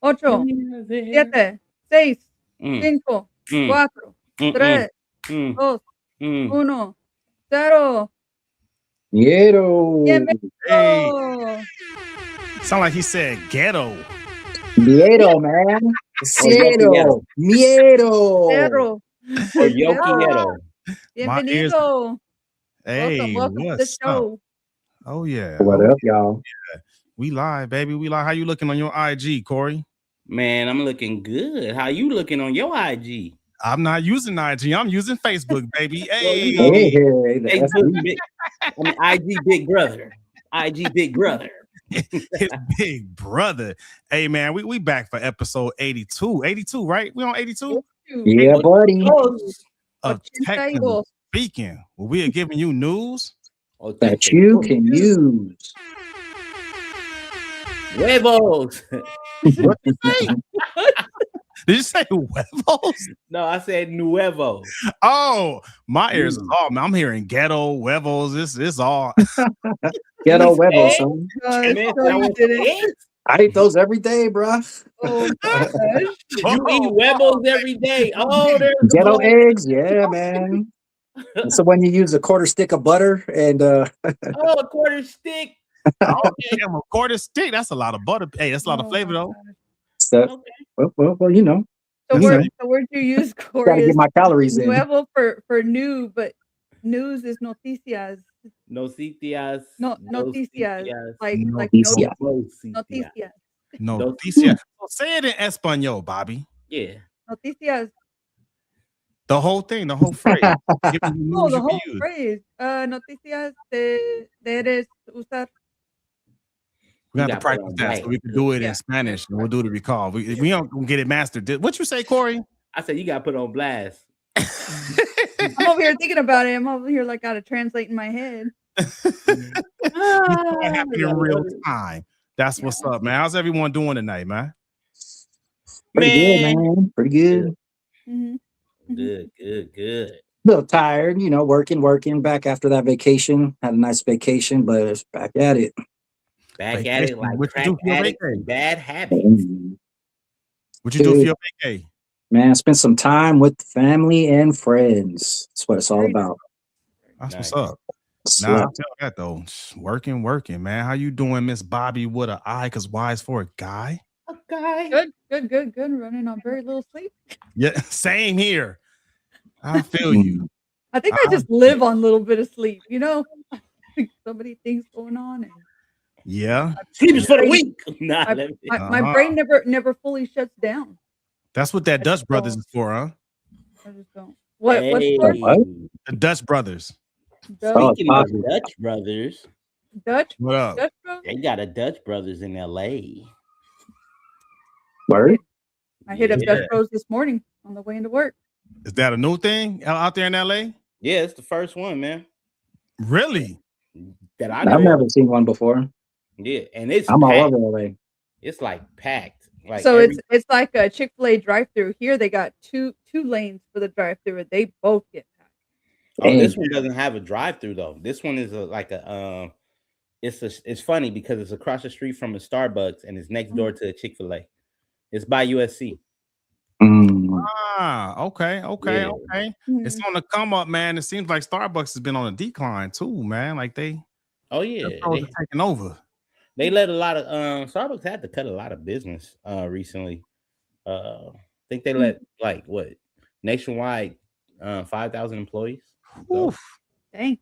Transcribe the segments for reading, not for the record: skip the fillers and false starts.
8, 7, 6, Mm, 5, mm, 4, mm, 3, mm, 2, mm. 1, 0. Ghetto. Hey, Bienvenido. sound like he said ghetto. Miedo, man. Or Yokiyeto. Cielo. Miedo. Zero. Or Zero. Yokiyeto. My ears. Bienvenido. Hey, Welcome to the what's up? show. Oh yeah. What Oh, up, y'all? we live, baby. We live. How you looking on your IG, Corey? Man, I'm looking good. How you looking on your IG? I'm not using IG. I'm using Facebook, baby. Well, you Hey, know, Hey, hey, the Facebook FB. big, IG big brother. IG big brother. his big brother. Hey, man, we back for episode 82. 82, right? We on 82 Yeah, buddy. Close. of technically 82. speaking. Well, we are giving you news. Oh, That you can use. Huevos. What you say? Did you say huevos? No, I said nuevo. Oh, my ears is all. I'm hearing ghetto huevos. This all. Ghetto He's huevos, egg? son. Man, No, that you was didn't. eggs? I eat those every day, bruh. Oh, gosh. You eat huevos every day. Oh, there's the Ghetto black. eggs, yeah, man. And so when you use a quarter stick of butter and Oh, a quarter stick. Oh, damn, a quarter stick. That's a lot of butter. Hey, that's a lot of Oh, flavor my though. gosh. stuff, Okay. well, you know, The That's word, right. the word you use, gotta Corey, get is my calories in. nuevo for new, but news is noticias. Noticias. Noticias. Like Noticia. noticias. Noticia. Say it in Espanol, Bobby. Yeah. Noticias. The whole thing, the whole phrase. Giving you Oh, news the you can whole use. phrase. Noticias de usar. We You have to got put practice on that so black. we can do it Yeah. in Spanish and we'll do the recall. We don't get it mastered. What you say, Corey? I said you got put on blast. I'm over here thinking about it. I'm over here like got to translate in my head. What happened in real Man, time. That's what's up, man. How's everyone doing tonight, man? Pretty good, man. Pretty good. Mhm. Good. A little tired, you know, working back after that vacation. Had a nice vacation, but it's back at it. Back at it like What you crack do for your addicts vacay? and bad habits. What you do for your vacay? Man, spend some time with family and friends. That's what it's all Very about. That's Nice. what's up. Nah, I'll tell that though. Working, man. How you doing, Miss Bobby with an I? Because Y is for a guy. Okay. Good. Running on very little sleep. Yeah, same here. I feel you. I think I just live on a little bit of sleep. You know, so many things going on, and Yeah. Sleep is for the weak. Nah, my, let me- my brain never fully shuts down. That's what that I Dutch just Brothers don't. is for, huh? I just don't. What's Hey, for? The Dutch Brothers. speaking Oh, of Dutch brothers, Dutch? What up? Dutch bro? they got a Dutch brothers in LA. Word? I hit up Yeah. Dutch Bros this morning on the way into work. Is that a new thing out there in LA? Yeah, it's the first one, man. Really? That I know. I've never seen one before. Yeah, and it's I'm all packed. over LA. It's like packed. Like So it's like a Chick-fil-A drive-through. Here they got two lanes for the drive-through, and they both get packed. Oh, this one doesn't have a drive-through though. This one is it's funny because it's across the street from a Starbucks and it's next door to a Chick-fil-A. It's by USC. Okay. It's Mhm. on the come up, man. It seems like Starbucks has been on a decline too, man. Like they taking over. They let a lot of Starbucks had to cut a lot of business recently. I think they let like what nationwide 5,000 employees. Oof. Dang.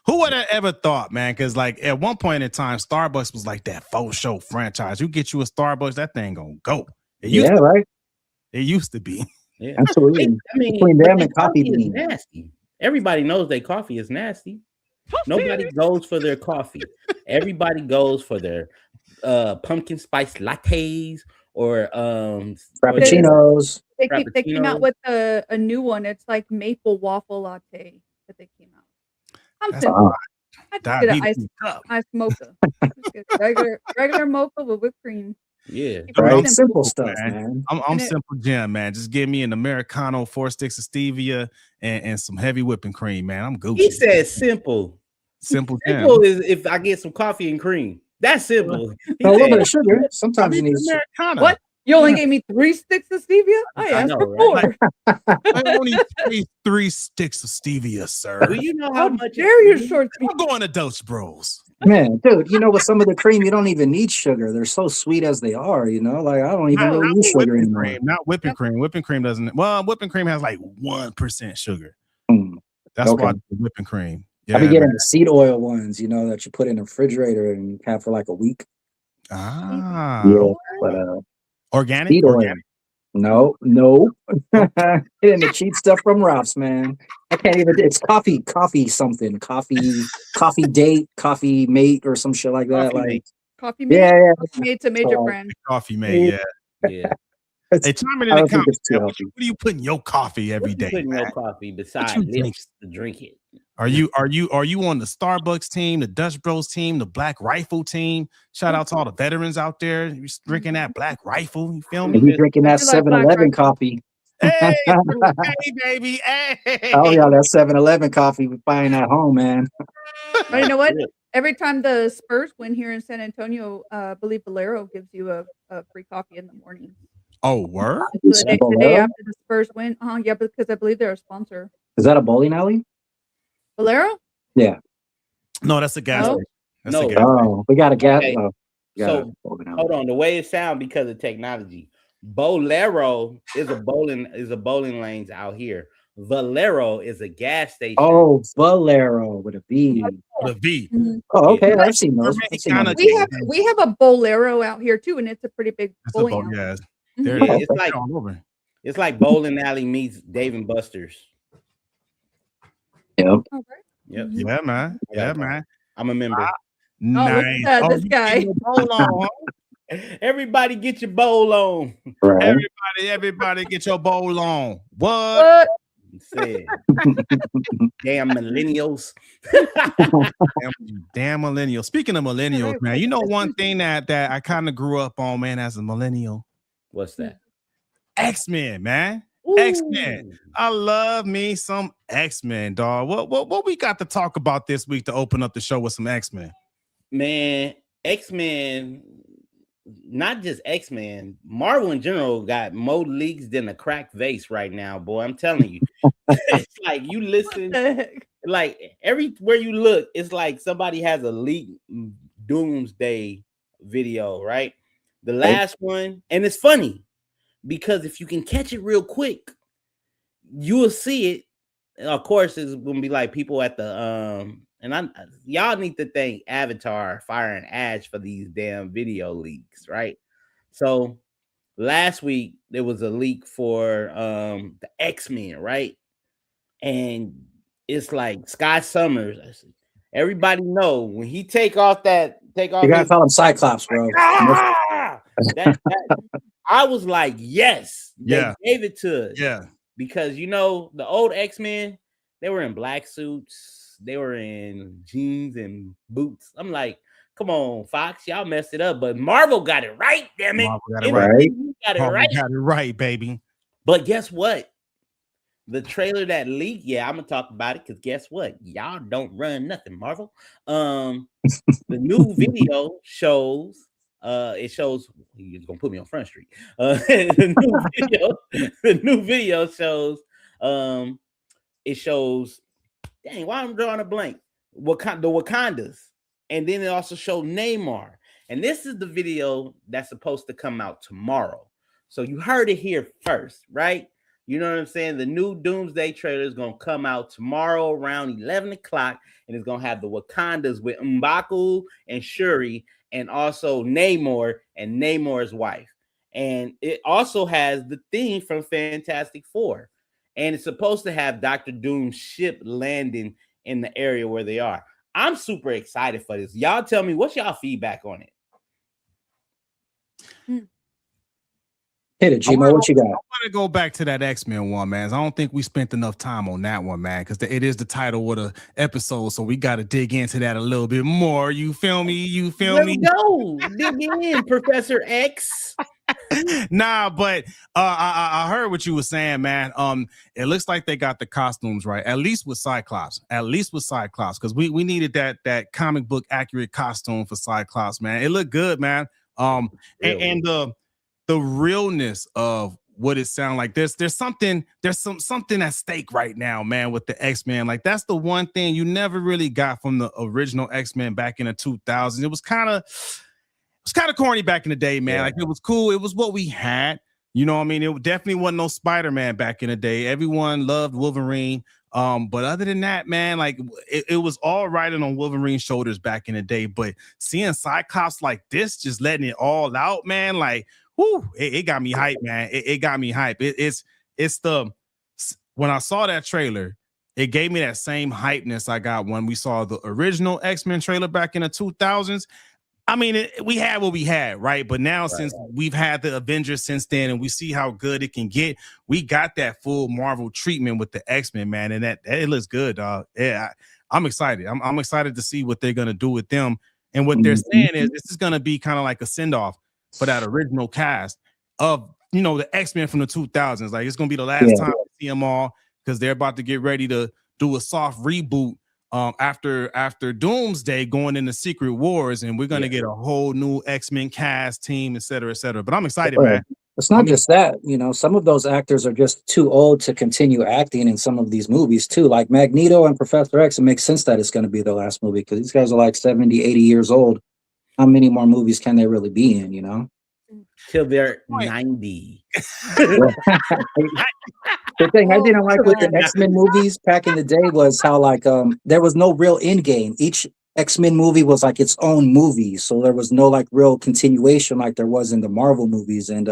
Who would have ever thought, man? Because like at one point in time, Starbucks was like that faux show franchise. You get you a Starbucks, that thing gonna go. Right. It used to be. Yeah, absolutely. I mean, Between them and coffee is beans. nasty. Everybody knows their coffee is nasty. Nobody goes for their coffee. Everybody goes for their pumpkin spice lattes or frappuccinos. They came out with a new one. It's like maple waffle latte that they came out. I'm simple. I just get an ice mocha. regular mocha with whipped cream. Yeah, right. Simple stuff, man. I'm simple Jim, man. Just give me an Americano, 4 sticks of stevia, and some heavy whipping cream, man. I'm Gucci. He said simple. Simple Simple is if I get some coffee and cream. That's simple. A little bit of sugar. Sometimes you need Americano. What? You only gave me 3 sticks of stevia? I asked for 4. I only taste 3 sticks of stevia, sir. Do you know How how much? dare you, short I'm going to Dutch Bros. Man, dude, with some of the cream, you don't even need sugar. They're so sweet as they are, Like, I don't even really use sugar anymore. Cream, not whipping cream. Whipping cream doesn't. Well, whipping cream has like 1% sugar. Mm, That's why the whipping cream. Yeah, I be getting the seed oil ones, that you put in the refrigerator and have for like a week. Ah, yeah, but organic. Seed oil. No. Getting the cheap stuff from Ralph's, man. I can't even. It's coffee something, coffee date, coffee mate, or some shit like that. Coffee mate. Yeah. Coffee mate's a major brand. Coffee mate, yeah. Hey, chime in the comments. What do you put in your coffee every day? Put in your coffee besides lips to drink it. Are you on the Starbucks team, the Dutch Bros team, the Black Rifle team? Shout out to all the veterans out there. You're drinking that Black Rifle. You feel me? You drinking that 7-Eleven coffee? Hey, baby. Hey. Oh yeah, that 7-Eleven coffee we buying at home, man. But you know what? Every time the Spurs win here in San Antonio, I believe Valero gives you a free coffee in the morning. Oh, word? The day after the Spurs win. Yeah, because I believe they're a sponsor. Is that a bowling alley? Valero? Yeah. No, that's a gas station. That's a gas station. We got a gas. Okay. So hold on. The way it sounds because of technology, Bolero is a bowling lanes out here. Valero is a gas station. Oh, Valero with a V. With a V. Mm-hmm. Oh, okay. I've seen those. We have a Bolero out here too, and it's a pretty big bowling alley. It's like bowling alley meets Dave and Buster's. Yep. Yep. Yeah, man. Yeah, man. I'm a member. Nice. This guy. Everybody get your bowl on. Right. Everybody get your bowl on. What? Said. Damn millennials. Damn millennials. Speaking of millennials, man, you know one thing that I kind of grew up on, man, as a millennial. What's that? X-Men, man. Ooh. X-Men. I love me some X-Men, dog. What we got to talk about this week to open up the show with some X-Men? Man, X-Men, not just X-Men, Marvel in general got more leaks than a cracked vase right now, boy. I'm telling you. It's like you listen, like everywhere you look, it's like somebody has a leaked Doomsday video, right? The last one, and it's funny because if you can catch it real quick, you will see it. And of course, it's gonna be like people at the y'all need to thank Avatar, Fire and Ash for these damn video leaks, right? So last week there was a leak for the X-Men, right? And it's like Sky Summers. Everybody know when he take off. You gotta call him Cyclops, bro. I was like, yes, they gave it to us. Yeah, because the old X-Men, they were in black suits, they were in jeans and boots. I'm like, come on, Fox, y'all messed it up, but Marvel got it right. Damn it, Marvel got it right, baby. But guess what? The trailer that leaked, I'm gonna talk about it because guess what? Y'all don't run nothing, Marvel. The new video shows. It shows he's gonna put me on Front Street. The new video shows. It shows. Dang, why I'm drawing a blank? The Wakandas, and then it also showed Namor. And this is the video that's supposed to come out tomorrow. So you heard it here first, right? You know what I'm saying? The new Doomsday trailer is going to come out tomorrow around 11 o'clock, and it's going to have the Wakandas with M'Baku and Shuri, and also Namor and Namor's wife. And it also has the theme from Fantastic Four. And it's supposed to have Dr. Doom's ship landing in the area where they are. I'm super excited for this. Y'all tell me, what's y'all feedback on it? Hit it, Gmo. What you got? I want to go back to that X-Men one, man. I don't think we spent enough time on that one, man, because it is the title of the episode, so we got to dig into that a little bit more. You feel me? Let's go. Dig in, Professor X. Nah, but I heard what you were saying, man. It looks like they got the costumes right, at least with Cyclops. Because we needed that comic book accurate costume for Cyclops, man. It looked good, man. And the the realness of what it sounds like. There's something at stake right now, man, with the X-Men. Like that's the one thing you never really got from the original X-Men back in the 2000s. It was kind of corny back in the day, man. Like it was cool. It was what we had. You know what I mean? It definitely wasn't no Spider-Man back in the day. Everyone loved Wolverine. But other than that, man, like it was all riding on Wolverine's shoulders back in the day. But seeing Cyclops like this, just letting it all out, man, like, whoo, it got me hyped, man. It got me hyped. When I saw that trailer, it gave me that same hypeness I got when we saw the original X-Men trailer back in the 2000s. I mean, we had what we had, right? But now, since we've had the Avengers since then, and we see how good it can get, we got that full Marvel treatment with the X-Men, man, and that it looks good, dog. Yeah, I'm excited. I'm excited to see what they're gonna do with them. And what they're saying is this is gonna be kind of like a send-off for that original cast of the X-Men from the 2000s. Like it's gonna be the last time we see them all because they're about to get ready to do a soft reboot. After Doomsday going into Secret Wars, and we're gonna get a whole new X-Men cast, team, et cetera, et cetera. But I'm excited, man. It's not just that, some of those actors are just too old to continue acting in some of these movies too. Like Magneto and Professor X, it makes sense that it's going to be their last movie because these guys are like 70, 80 years old. How many more movies can they really be in, Till they're 90. The thing I didn't like with the X-Men movies back in the day was how like there was no real end game. Each X-Men movie was like its own movie, so there was no like real continuation like there was in the Marvel movies, and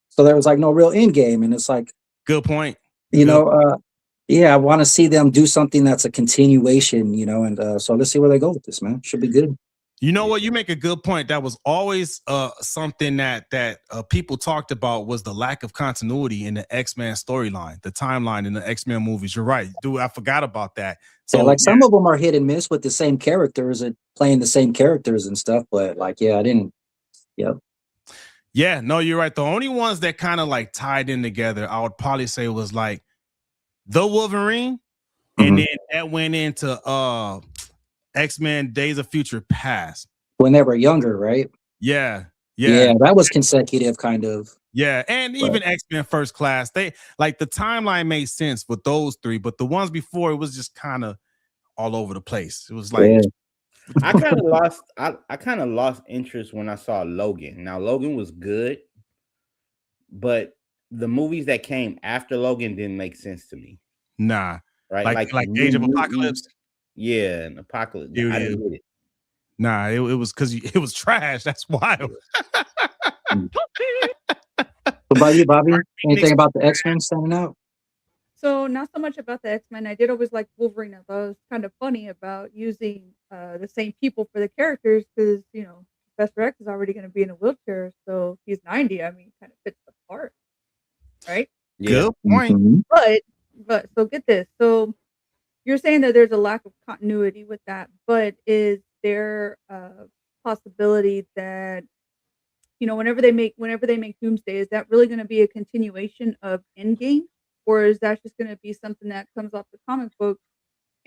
so there was like no real end game. And it's like, good point. I want to see them do something that's a continuation, and so let's see where they go with this, man. Should be good. You know what? You make a good point. That was always something that people talked about was the lack of continuity in the X-Men storyline, the timeline in the X-Men movies. You're right, dude. I forgot about that. So some of them are hit and miss with the same characters and playing the same characters and stuff. But I didn't. Yep. Yeah, no, you're right. The only ones that kind of like tied in together, I would probably say was like the Wolverine, and then that went into X-Men Days of Future Past. When they were younger, right? Yeah, that was consecutive, kind of. Yeah, and even X-Men First Class, they like the timeline made sense with those three, but the ones before it was just kind of all over the place. It was like I kind of lost interest when I saw Logan. Now Logan was good, but the movies that came after Logan didn't make sense to me. Nah, right? Like Age of Apocalypse. Yeah, an Apocalypse. Dude, I didn't get it. Nah, it was because it was trash. That's wild. What about you, Bobby? Anything about the X-Men standing out? So not so much about the X-Men. I did always like Wolverine. I thought it was kind of funny about using the same people for the characters because, Professor X is already going to be in a wheelchair. So he's 90. I mean, kind of fits the part. Right? Good point. But so get this. So you're saying that there's a lack of continuity with that, but is there a possibility that, whenever they make Doomsday, is that really going to be a continuation of Endgame? Or is that just going to be something that comes off the comic book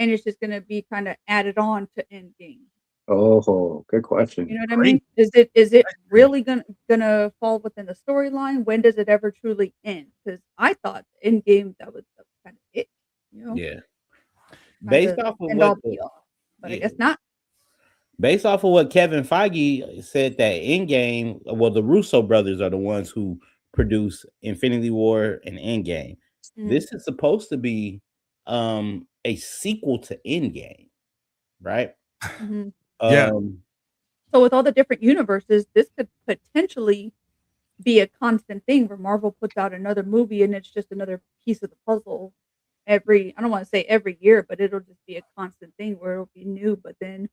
and it's just going to be kind of added on to Endgame? Oh, good question. You know what I mean? Is it really gonna fall within the storyline? When does it ever truly end? Because I thought Endgame that was kind of it. Yeah. Based off of what, but I guess not. Based off of what Kevin Feige said, that Endgame, well, the Russo brothers are the ones who produce Infinity War and Endgame. This is supposed to be a sequel to Endgame, right? Yeah. So with all the different universes, this could potentially be a constant thing where Marvel puts out another movie and it's just another piece of the puzzle I don't want to say every year, but it'll just be a constant thing where it'll be new. But then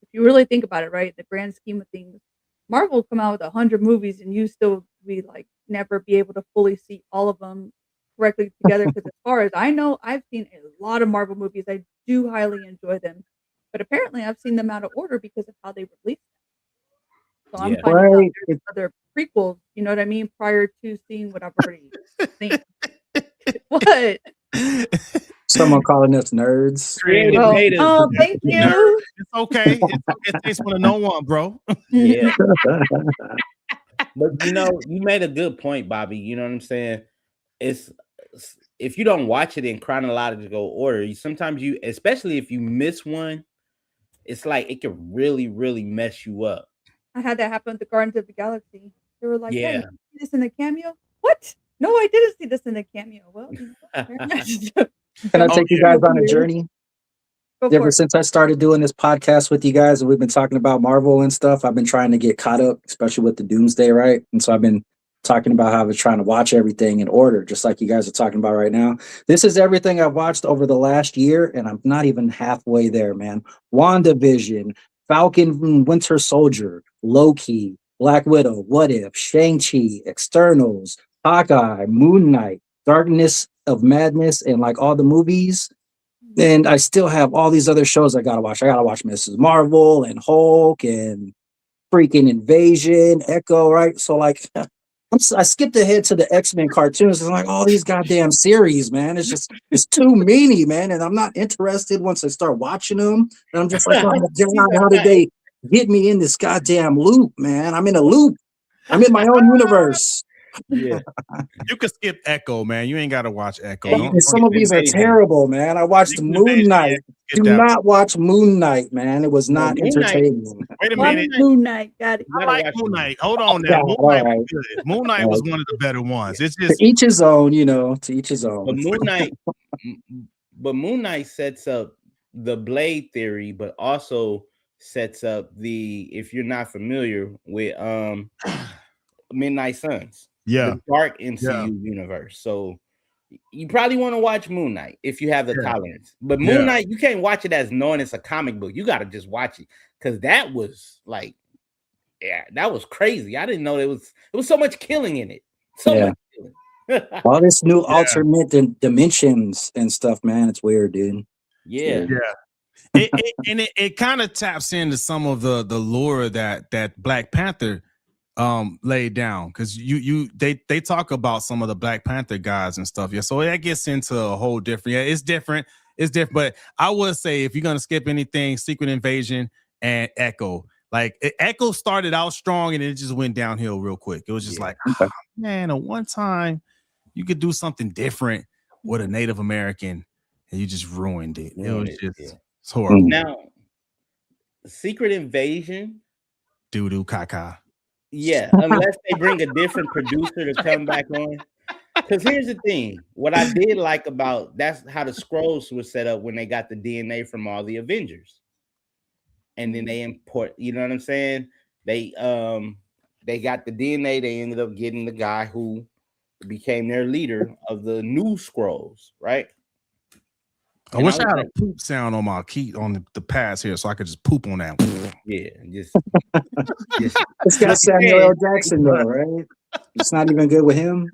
if you really think about it, right, the grand scheme of things, Marvel will come out with 100 movies and you still be like never be able to fully see all of them correctly together. Because as far as I know, I've seen a lot of Marvel movies. I do highly enjoy them. But apparently I've seen them out of order because of how they released them. So I'm finding out there's other prequels, you know what I mean, prior to seeing what I've already seen. What? Someone calling us nerds. Oh, thank you. It's okay. It's one of no one, bro. Yeah. But you made a good point, Bobby. You know what I'm saying? It's if you don't watch it in chronological order, sometimes especially if you miss one, it's like it can really, really mess you up. I had that happen with the Guardians of the Galaxy. They were like, "Hey, Yeah. you see this in the cameo?" What? No, I didn't see this in the cameo. Well, Can I take you guys on a journey? Ever since I started doing this podcast with you guys, and we've been talking about Marvel and stuff, I've been trying to get caught up, especially with the Doomsday, right? And so I've been talking about how I was trying to watch everything in order, just like you guys are talking about right now. This is everything I've watched over the last year, and I'm not even halfway there, man. WandaVision, Falcon Winter Soldier, Loki, Black Widow, What If, Shang-Chi, Externals, Hawkeye, Moon Knight, Darkness of Madness, and like all the movies. And I still have all these other shows I gotta watch. I gotta watch Mrs. Marvel and Hulk and freaking Invasion, Echo, right? So like, I skipped ahead to the X-Men cartoons. It's like all these goddamn series, man. It's too many, man. And I'm not interested once I start watching them. And I'm just like, oh, how did they get me in this goddamn loop, man? I'm in a loop. I'm in my own universe. Yeah, you could skip Echo, man. You ain't got to watch Echo. And some of these are terrible, man. I watched Moon Knight. Do not watch Moon Knight, man. It was not entertaining. Wait a minute. Moon Knight, got it. I like Moon Knight. Hold on now. Moon Knight was good. Moon Knight was one of the better ones. It's just to each his own, to each his own. But Moon Knight sets up the Blade theory, but also sets up if you're not familiar with Midnight Suns. The dark MCU universe. So you probably want to watch Moon Knight if you have the tolerance. But Moon Knight, you can't watch it as knowing it's a comic book. You got to just watch it because that was like, that was crazy. I didn't know there was so much killing in it. So much killing. All this new alternate dimensions and stuff, man. It's weird, dude. Yeah. It kind of taps into some of the lore that Black Panther laid down, because they talk about some of the Black Panther guys and stuff. So that gets into a whole different. It's different. But I would say if you're gonna skip anything, Secret Invasion and Echo. Like Echo started out strong and it just went downhill real quick. It was just like, man, at one time you could do something different with a Native American and you just ruined it. It was just it's horrible. Now, Secret Invasion, doo-doo caca. Yeah, unless they bring a different producer to come back on. Because here's the thing. What I did like about that's how the Skrulls were set up when they got the DNA from all the Avengers. And then they import, you know what I'm saying? They got the DNA, they ended up getting the guy who became their leader of the new Skrulls, right? I wish I had a poop sound on my key on the pads here so I could just poop on that. Yeah, just it's got Samuel L. Jackson though, right? It's not even good with him.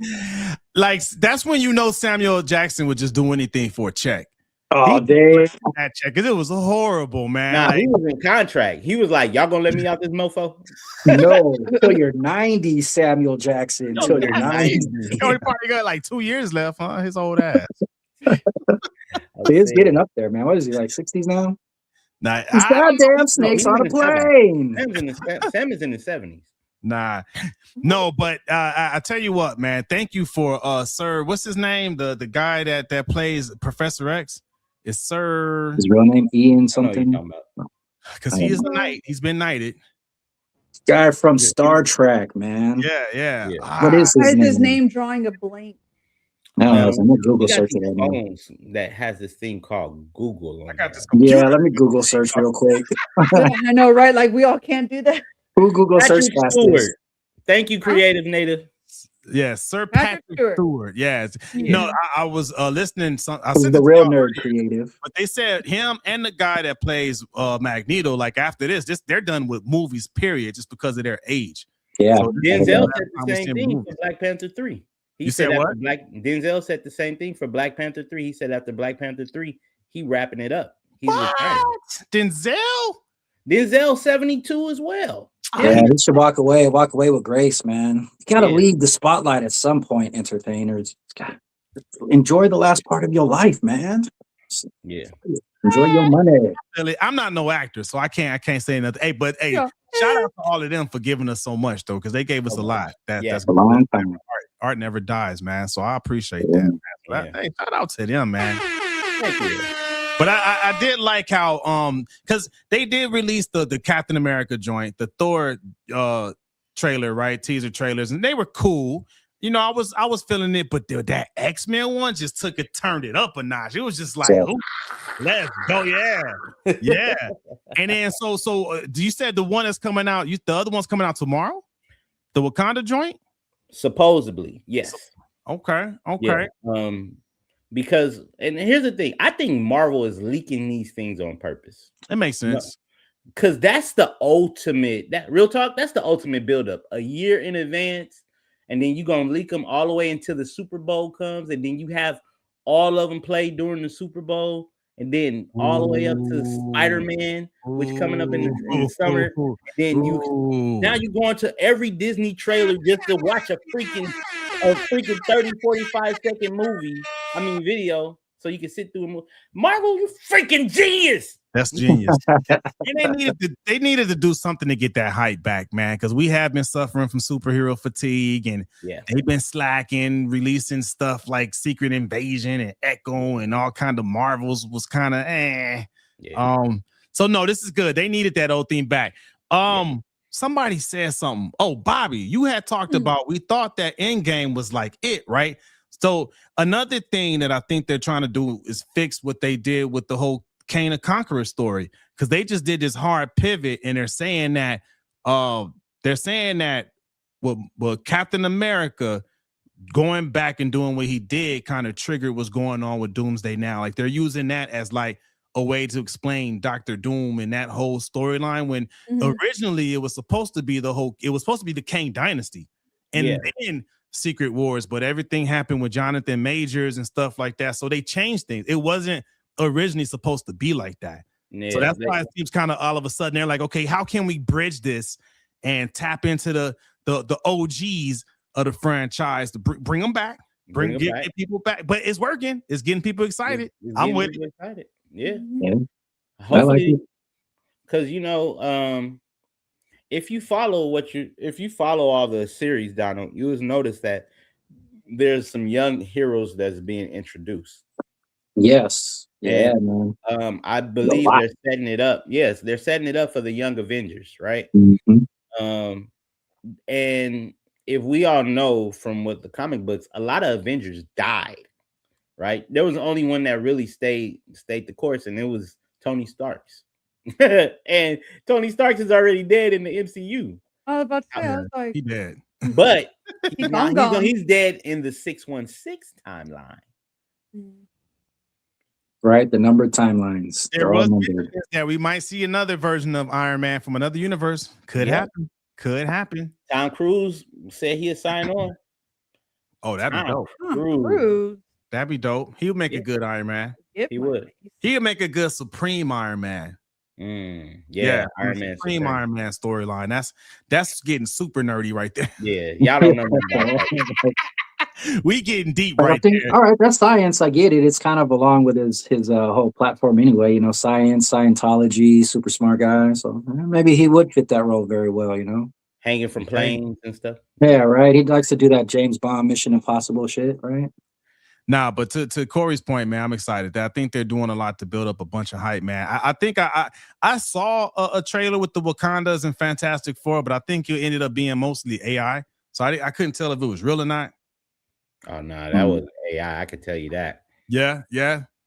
Like that's when you know Samuel L. Jackson would just do anything for a check. Oh, damn. That check, because it was horrible, man. Nah, he was in contract. He was like, y'all gonna let me out this mofo? No, until you're 90, Samuel Jackson. Until you're 90. He probably got like 2 years left, huh? His old ass. He's getting up there, man. What is he, like 60s now? Nah, he's goddamn snakes on a plane. Sam is in the 70s. Nah, no, but I tell you what, man. Thank you for Sir. What's his name? The guy that plays Professor X is Sir. His real name Ian something. Because he is the knight. He's been knighted. Guy from Star Trek, man. Yeah. What is his name? Drawing a blank. No, I'm gonna Google search it right now. That has this thing called Google. I got this computer. Yeah, let me Google search real quick. I know, right? Like we all can't do that. Who Google search fastest? Thank you, Creative Native. Yes, Sir Patrick Stewart. Yes. Yeah. No, I was listening. I said the real nerd Creative. But they said him and the guy that plays Magneto, like after this, they're done with movies, period, just because of their age. Yeah. So Denzel said the same thing for Black Panther 3. You said what? Denzel said the same thing for Black Panther 3. He said after Black Panther 3, he wrapping it up. He's retired. Denzel 72 as well. Yeah, he should walk away with grace, man. You gotta leave the spotlight at some point, entertainers. Enjoy the last part of your life, man. Yeah. Enjoy your money. I'm not no actor, so I can't say nothing. Hey, but hey, shout out to all of them for giving us so much though, because they gave us a lot. That's a long time. Art never dies, man. So I appreciate that, man. So hey, shout out to them, man. Thank you. But I did like how because they did release the Captain America joint, the Thor trailer, right? Teaser trailers, and they were cool. You know, I was feeling it, but that X-Men one just turned it up a notch. It was just like, ooh, let's go, yeah. And then so you said the one that's coming out, the other one's coming out tomorrow, the Wakanda joint, supposedly, yes. Okay. Yeah. Because, and here's the thing, I think Marvel is leaking these things on purpose. It makes sense. Because that's the ultimate, real talk, that's the ultimate buildup. A year in advance, and then you're going to leak them all the way until the Super Bowl comes, and then you have all of them play during the Super Bowl, and then all the way up to Spider-Man, which coming up in the summer. And then now you're going to every Disney trailer just to watch a freaking 30, 45-second video, so you can sit through a movie. Marvel, you freaking genius. That's genius. And they needed to do something to get that hype back, man, because we have been suffering from superhero fatigue, and they've been slacking, releasing stuff like Secret Invasion and Echo and all kind of Marvels was kind of So no, this is good. They needed that old theme back. Somebody said something. Oh, Bobby, you had talked about, we thought that Endgame was like it, right? So another thing that I think they're trying to do is fix what they did with the whole Kane the Conqueror story, because they just did this hard pivot, and they're saying that well, Captain America going back and doing what he did kind of triggered what's going on with Doomsday now. Like they're using that as like a way to explain Dr. Doom and that whole storyline, when originally it was supposed to be the Kane dynasty and then Secret Wars, but everything happened with Jonathan Majors and stuff like that. So they changed things. It wasn't originally supposed to be like that. So that's why it seems kind of all of a sudden they're like, okay, how can we bridge this and tap into the OGs of the franchise to bring them back, get people back? But it's working. It's getting people excited. I'm with it. Excited. Yeah. Hopefully, because if you follow all the series, Donald, you will notice that there's some young heroes that's being introduced. Yes. Yeah, man. I believe they're setting it up. Yes, they're setting it up for the Young Avengers, right? And if we all know from what the comic books, a lot of Avengers died, right? There was only one that really stayed the course, and it was Tony Stark's. And Tony Stark is already dead in the MCU. I was about to say, I was like, he dead, but he's dead in the 616 timeline. Right, the numbered timelines. There was we might see another version of Iron Man from another universe. Could happen. Tom Cruise said he'd sign on. Oh, that'd be dope. Cruise. That'd be dope. He would make a good Iron Man. He would. He would make a good Supreme Iron Man. Iron Man Supreme Iron Man storyline. That's getting super nerdy right there. Yeah, y'all don't know about that. We getting deep right there. All right, that's science. I get it. It's kind of along with his whole platform anyway. Science, Scientology, super smart guy. So maybe he would fit that role very well. Hanging from planes and stuff. Yeah, right. He likes to do that James Bond Mission Impossible shit, right? Nah, but to Corey's point, man, I'm excited. I think they're doing a lot to build up a bunch of hype, man. I think I saw a trailer with the Wakandas and Fantastic Four, but I think it ended up being mostly AI. So I couldn't tell if it was real or not. Oh no, that was AI. I could tell you that. Yeah.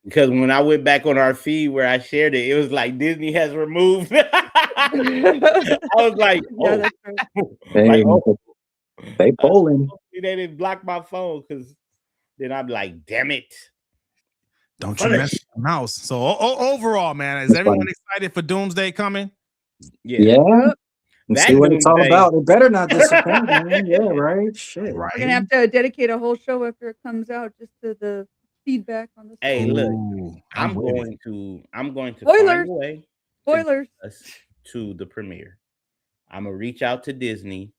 Because when I went back on our feed where I shared it, it was like Disney has removed. I was like, they polling. They didn't block my phone because then I'm like, damn it. Don't you mess with the mouse. So overall, man, is everyone excited for Doomsday coming? Yeah. See what it's all about. It better not disappoint, man. Yeah, right. Shit. Right. We're gonna have to dedicate a whole show after it comes out just to the feedback on this. Hey, look, I'm going to Spoilers. find a way Spoilers to the premiere. I'm gonna reach out to Disney.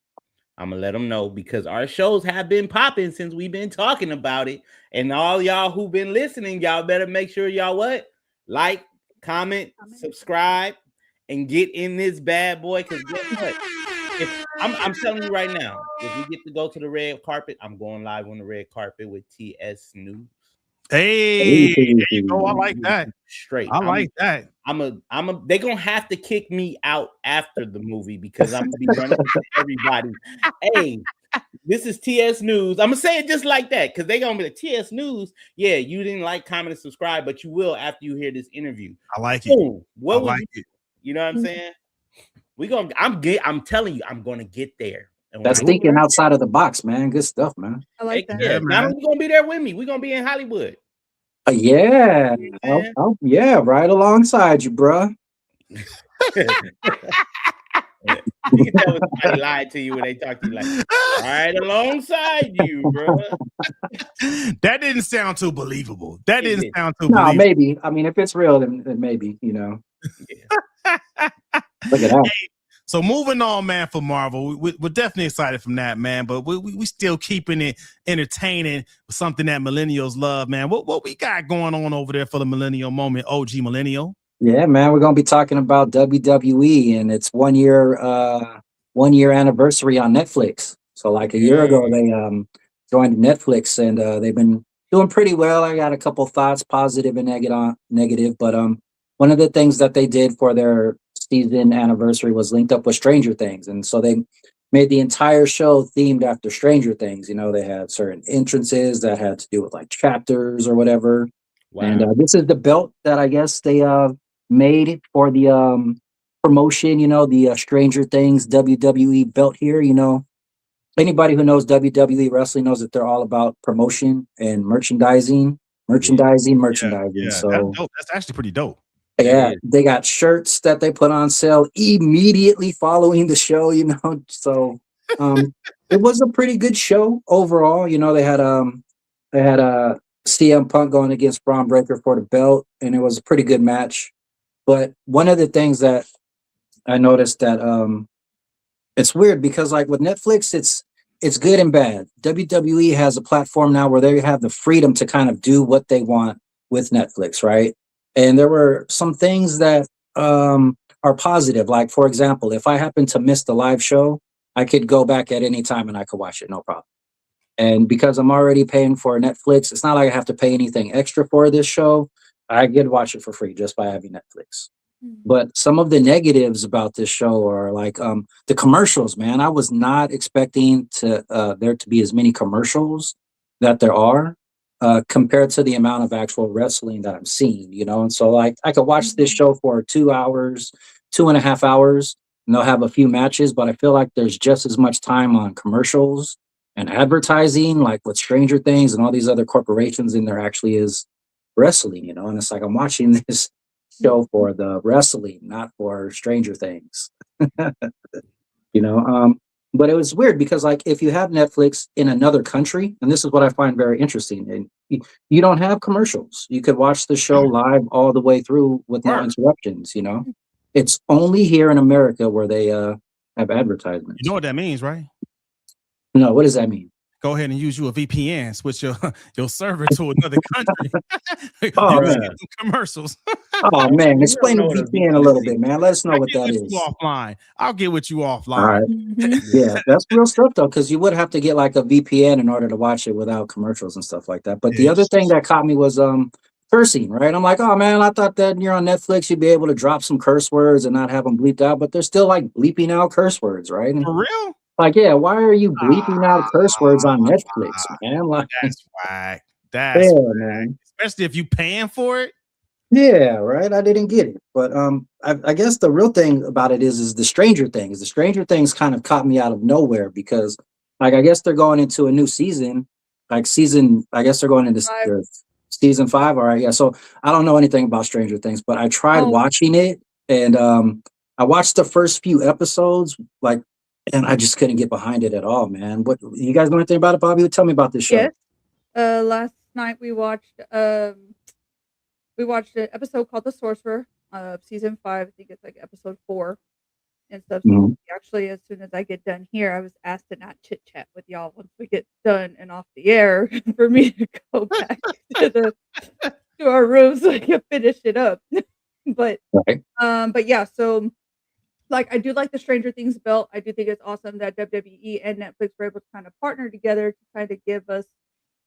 I'm gonna let them know because our shows have been popping since we've been talking about it. And all y'all who've been listening, y'all better make sure y'all what? Like, comment, subscribe, and get in this bad boy. Because guess what? If I'm telling you right now, if we get to go to the red carpet, I'm going live on the red carpet with TS News. Hey, there you go. I like that. Straight. I like that. They're gonna have to kick me out after the movie because I'm gonna be running to everybody. Hey, this is TS News. I'm gonna say it just like that because they're gonna be like TS News. Yeah, you didn't like, comment, and subscribe, but you will after you hear this interview. I like it. What would you? You know what I'm saying? I'm telling you, I'm gonna get there. And that's thinking outside of the box, man. Good stuff, man. I like that. Yeah, not only gonna be there with me, we're gonna be in Hollywood. Yeah. Yeah, right alongside you, bro. You can tell when somebody lied to you when they talk to you like right alongside you, bro. That didn't sound too believable. That didn't sound too believable. No, maybe. I mean, if it's real, then maybe, you know. Yeah. Look at that. Hey, so moving on, man, for Marvel, we're definitely excited from that, man. But we still keeping it entertaining with something that millennials love, man. What we got going on over there for the Millennial Moment, OG Millennial? Yeah, man, we're gonna be talking about WWE and its 1 year anniversary on Netflix. So like a year ago, they joined Netflix and they've been doing pretty well. I got a couple thoughts, positive and negative, but one of the things that they did for their season anniversary was linked up with Stranger Things, and so they made the entire show themed after Stranger Things. You know, they had certain entrances that had to do with like chapters or whatever. Wow. And this is the belt that I guess they made for the promotion, you know, the Stranger Things WWE belt here. You know, anybody who knows WWE wrestling knows that they're all about promotion and merchandising. Yeah, so that's actually pretty dope. Yeah, they got shirts that they put on sale immediately following the show, you know. So it was a pretty good show overall. You know, they had CM Punk going against Braun Breaker for the belt, and it was a pretty good match. But one of the things that I noticed that it's weird because like with Netflix, it's good and bad. WWE has a platform now where they have the freedom to kind of do what they want with Netflix, right? And there were some things that are positive. Like, for example, if I happen to miss the live show, I could go back at any time and I could watch it, no problem. And because I'm already paying for Netflix, it's not like I have to pay anything extra for this show. I get to watch it for free just by having Netflix. But some of the negatives about this show are like the commercials, man. I was not expecting there to be as many commercials that there are. Compared to the amount of actual wrestling that I'm seeing, you know? And so like I could watch this show for 2 hours, 2.5 hours, and they'll have a few matches, but I feel like there's just as much time on commercials and advertising, like with Stranger Things and all these other corporations, and there actually is wrestling, you know? And it's like I'm watching this show for the wrestling, not for Stranger Things. You know, but it was weird because like if you have Netflix in another country, and this is what I find very interesting, and you don't have commercials. You could watch the show live all the way through with no interruptions, you know. It's only here in America where they have advertisements. You know what that means, right? No, what does that mean? Go ahead and use you a VPN, switch your server to another country. Oh, man. Get commercials. Oh man, explain the VPN a little bit, man. Let us know what that is. Offline. I'll get with you offline. All right. Yeah, that's real stuff though, because you would have to get like a VPN in order to watch it without commercials and stuff like that. But the other thing that caught me was cursing, right? I'm like, oh man, I thought that you're on Netflix, you'd be able to drop some curse words and not have them bleeped out, but they're still like bleeping out curse words, right? And for real? Like, yeah, why are you bleeping out curse words on Netflix, man? Like, that's whack. That's whack. Man. Especially if you paying for it. Yeah, right. I didn't get it, but I guess the real thing about it is the Stranger Things. The Stranger Things kind of caught me out of nowhere because, like, I guess they're going into a new season, I guess they're going into season 5. All right, yeah. So I don't know anything about Stranger Things, but I tried watching it, and I watched the first few episodes, like. And I just couldn't get behind it at all, man. What you guys know anything about it, Bobby? Tell me about this show. Yes. Last night we watched an episode called The Sorcerer, season 5. I think it's like episode 4. and stuff. So actually, as soon as I get done here, I was asked to not chit chat with y'all once we get done and off the air for me to go back to our room so I can finish it up. But yeah, so like I do like the Stranger Things belt. I do think it's awesome that WWE and Netflix were able to kind of partner together to kind of give us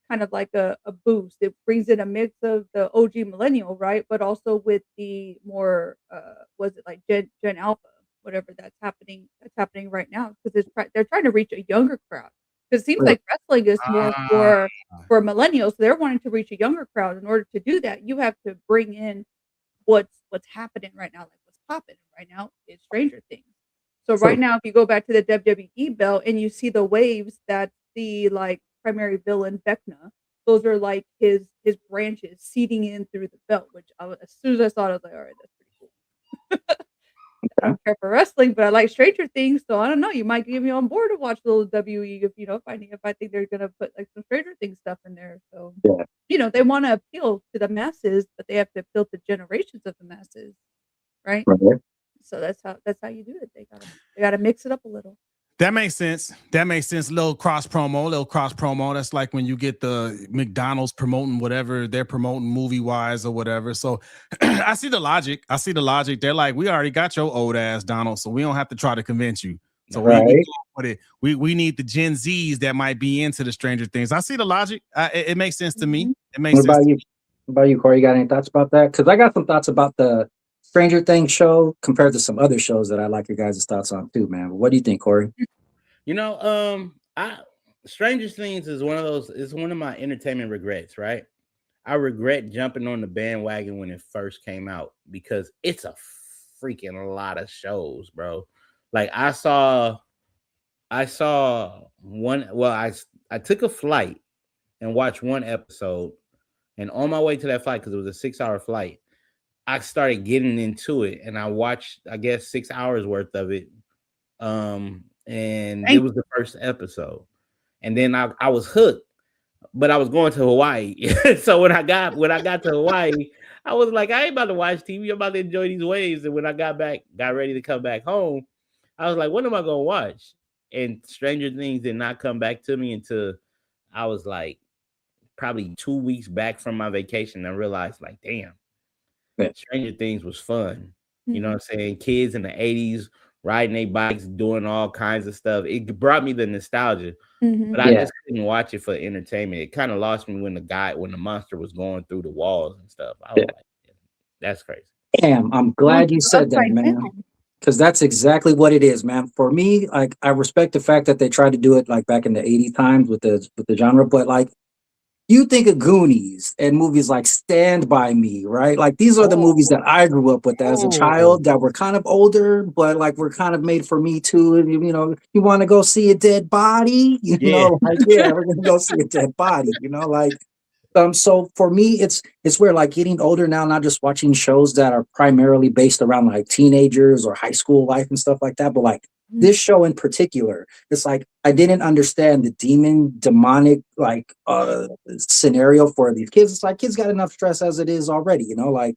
kind of like a boost. It brings in a mix of the OG millennial, right? But also with the more was it like Gen Alpha, whatever that's happening right now, because they're trying to reach a younger crowd. Because it seems like wrestling is more for millennials. They're wanting to reach a younger crowd. In order to do that, you have to bring in what's happening right now, like what's popping right now is Stranger Things. So right now, if you go back to the WWE belt and you see the waves, that's the like primary villain Vecna. Those are like his branches seeding in through the belt. Which as soon as I saw it, I was like, all right, that's pretty cool. I don't care for wrestling, but I like Stranger Things, so I don't know. You might get me on board to watch a little WE if I think they're gonna put like some Stranger Things stuff in there. So they want to appeal to the masses, but they have to appeal to generations of the masses, right? So that's how you do it. They gotta mix it up a little. That makes sense. Little cross promo. That's like when you get the McDonald's promoting whatever they're promoting movie wise or whatever. So I see the logic. They're like, we already got your old ass Donald, so we don't have to try to convince you. So we need the Gen Zs that might be into the Stranger Things. I see the logic. It makes sense to me. It makes sense. What about you, Corey? You got any thoughts about that? Because I got some thoughts about the Stranger Things show compared to some other shows that I like your guys' thoughts on too, man. What do you think, Corey? Stranger Things is one of my entertainment regrets, right? I regret jumping on the bandwagon when it first came out because it's a freaking lot of shows, bro. Like I saw one. Well, I took a flight and watched one episode, and on my way to that flight, because it was a 6-hour flight, I started getting into it, and I watched, I guess, 6 hours worth of it. And it was the first episode, and then I was hooked. But I was going to Hawaii, so when I got to Hawaii, I was like, I ain't about to watch TV. I'm about to enjoy these waves. And when I got ready to come back home, I was like, what am I gonna watch? And Stranger Things did not come back to me until I was like probably 2 weeks back from my vacation. I realized, like, damn. Stranger Things was fun. You know what I'm saying? Kids in the 80s riding their bikes, doing all kinds of stuff. It brought me the nostalgia, but I just couldn't watch it for entertainment. It kind of lost me when the monster was going through the walls and stuff. I was like, that's crazy. Damn, I'm glad you said that, man. Because that's exactly what it is, man. For me, like, I respect the fact that they tried to do it like back in the 80s times with the genre, but like, you think of Goonies and movies like Stand By Me, right? Like these are the movies that I grew up with as a child that were kind of older, but like were kind of made for me too. And you want to go see a dead body, we're gonna go see a dead body, like. So for me, it's where like getting older now, not just watching shows that are primarily based around like teenagers or high school life and stuff like that, but like this show in particular, it's like I didn't understand the demonic like scenario for these kids. It's like kids got enough stress as it is already, like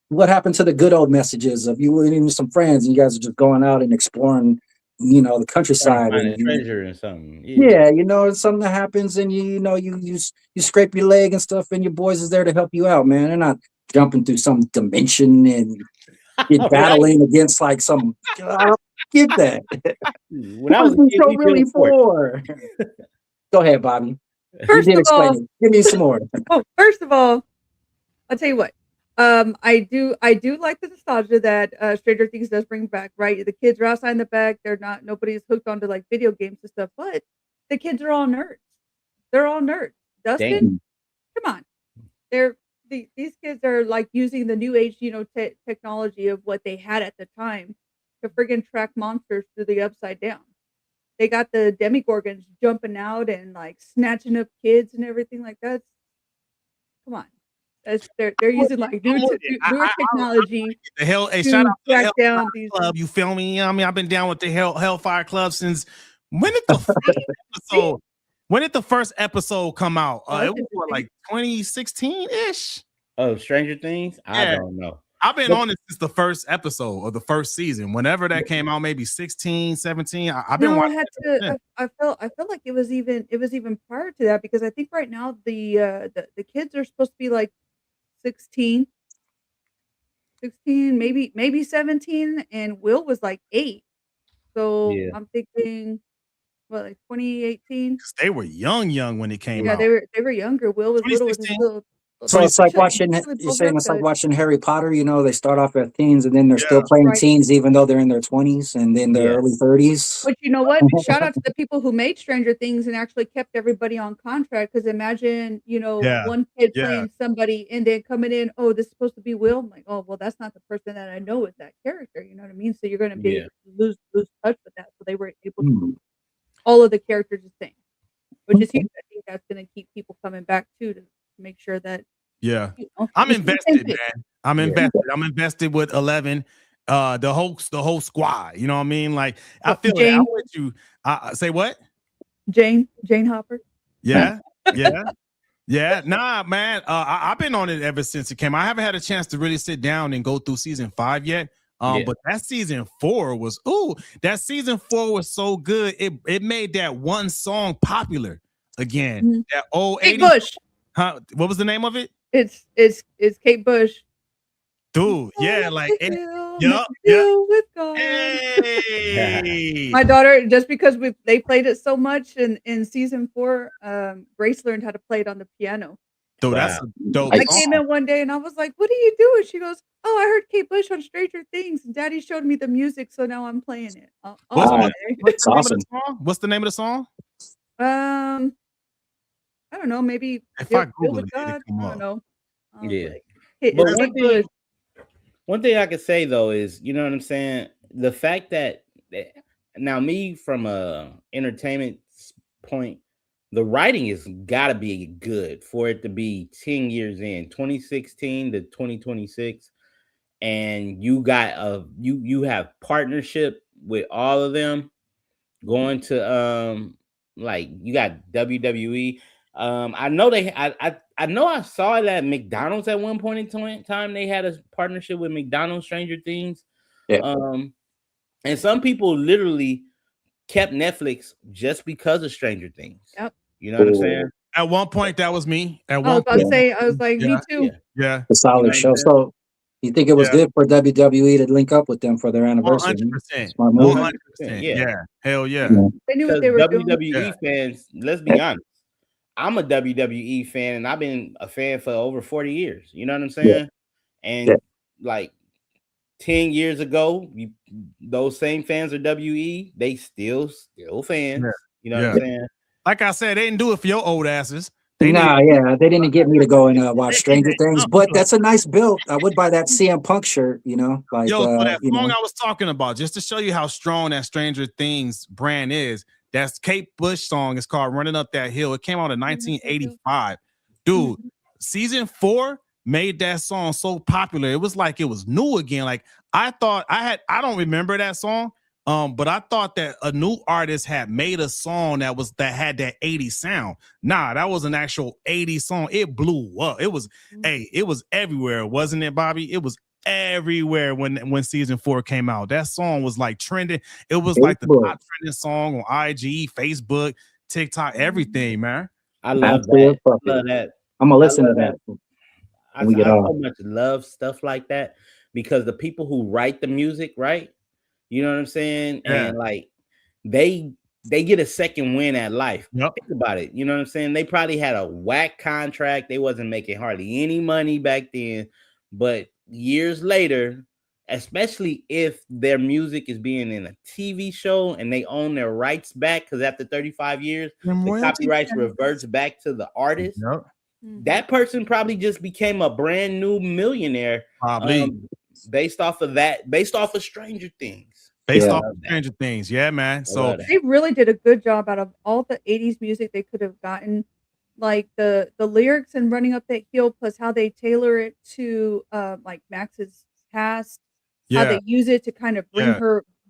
what happened to the good old messages of you and some friends and you guys are just going out and exploring the countryside and treasure and something. Something that happens and you scrape your leg and stuff and your boys is there to help you out, man. They're not jumping through some dimension and you're battling against like some get that. When I was a kid, really for. Go ahead, Bobby. First of all, give me some more. First of all, I'll tell you what. I do like the nostalgia that Stranger Things does bring back, right? The kids are outside in the back, nobody's hooked onto like video games and stuff, but the kids are all nerds. They're all nerds. Dustin, come on. These kids are like using the new age, technology of what they had at the time to friggin' track monsters through the upside down. They got the demigorgons jumping out and like snatching up kids and everything like that. Come on. They're using like newer technology. The hell, shout out to the Hellfire Club. You feel me? I mean, I've been down with the Hellfire Club since when did the first episode come out? It was like 2016 ish. Oh, Stranger Things? I don't know. I've been on it since the first episode of the first season. Whenever that came out, maybe 16, 17. I've been watching. I felt like it was even prior to that, because I think right now the kids are supposed to be like 16, maybe 17, and Will was like 8. So I'm thinking, what, like 2018? They were young when it came out. Yeah, they were younger. Will was little with his little. So it's like watching. You're saying it's like watching Harry Potter. You know, they start off as teens and then they're still playing teens, even though they're in their 20s and in their early 30s. But you know what? Shout out to the people who made Stranger Things and actually kept everybody on contract. Because imagine, one kid playing somebody and then coming in, oh, this is supposed to be Will. I'm like, oh, well, that's not the person that I know with that character. You know what I mean? So you're going to be lose touch with that. So they were able to keep all of the characters the same, which is huge. I think that's going to keep people coming back too, to make sure that. Yeah, I'm invested, man. I'm invested. I'm invested with 11. The whole squad. You know what I mean? Like, I feel that. I'm with you. Say what? Jane Hopper. Yeah. Nah, man. I've been on it ever since it came. I haven't had a chance to really sit down and go through season 5 yet. But that season 4 was so good. It made that one song popular again. That old Kate Bush. Huh? What was the name of it? It's Kate Bush. Dude, yeah, like with God. Hey. My daughter, just because they played it so much in season 4, Grace learned how to play it on the piano. Dude, that's a dope I came in one day and I was like, "What are you doing?" She goes, "Oh, I heard Kate Bush on Stranger Things, and Daddy showed me the music, so now I'm playing it." What's awesome. What's the name of the song? I don't know. Maybe if I Google it, God. I don't know. But one thing I could say though is, you know what I'm saying, the fact that now me from a entertainment point, the writing has got to be good for it to be 10 years in, 2016 to 2026, and you got you have partnership with all of them going to like you got WWE. I know I know I saw it at McDonald's at one point in time. They had a partnership with McDonald's Stranger Things. And some people literally kept Netflix just because of Stranger Things. Yep. You know what I'm saying? At one point, that was me. At one point, I was like, me too. Yeah. A solid show. So you think it was good for WWE to link up with them for their anniversary? 100%. Smart move. 100%. Yeah. Hell yeah. They knew what they were WWE doing. fans, let's be honest. I'm a WWE fan and I've been a fan for over 40 years. You know what I'm saying? And like 10 years ago, those same fans are WE, they still fans. You know what I'm saying? Like I said, they didn't do it for your old asses. They didn't get me to go and watch Stranger Things, but that's a nice build. I would buy that CM Punk shirt, like so that song I was talking about, just to show you how strong that Stranger Things brand is. That's Kate Bush song. It's called Running Up That Hill. It came out in 1985. Dude, season 4 made that song so popular. It was like it was new again. Like I thought I don't remember that song. But I thought that a new artist had made a song that had that 80s sound. Nah, that was an actual 80s song. It blew up. It was, it was everywhere, wasn't it, Bobby? It was everywhere when season 4 came out. That song was like trending. It was like the top trending song on IG, Facebook, TikTok, everything, man. I love that. I love that. I'm gonna listen to that. I so much love stuff like that because the people who write the music, right? You know what I'm saying? Yeah. And like they get a second win at life. Yep. Think about it. You know what I'm saying? They probably had a whack contract. They wasn't making hardly any money back then. But years later, especially if their music is being in a TV show and they own their rights back, because after 35 years, the copyrights reverts back to the artist. Yep. That person probably just became a brand new millionaire. Probably. Based off of Stranger Things. Based off of Stranger Things, yeah, man. So they really did a good job out of all the 80s music they could have gotten. Like the lyrics and Running Up That Hill, plus how they tailor it to like Max's past, how they use it to kind of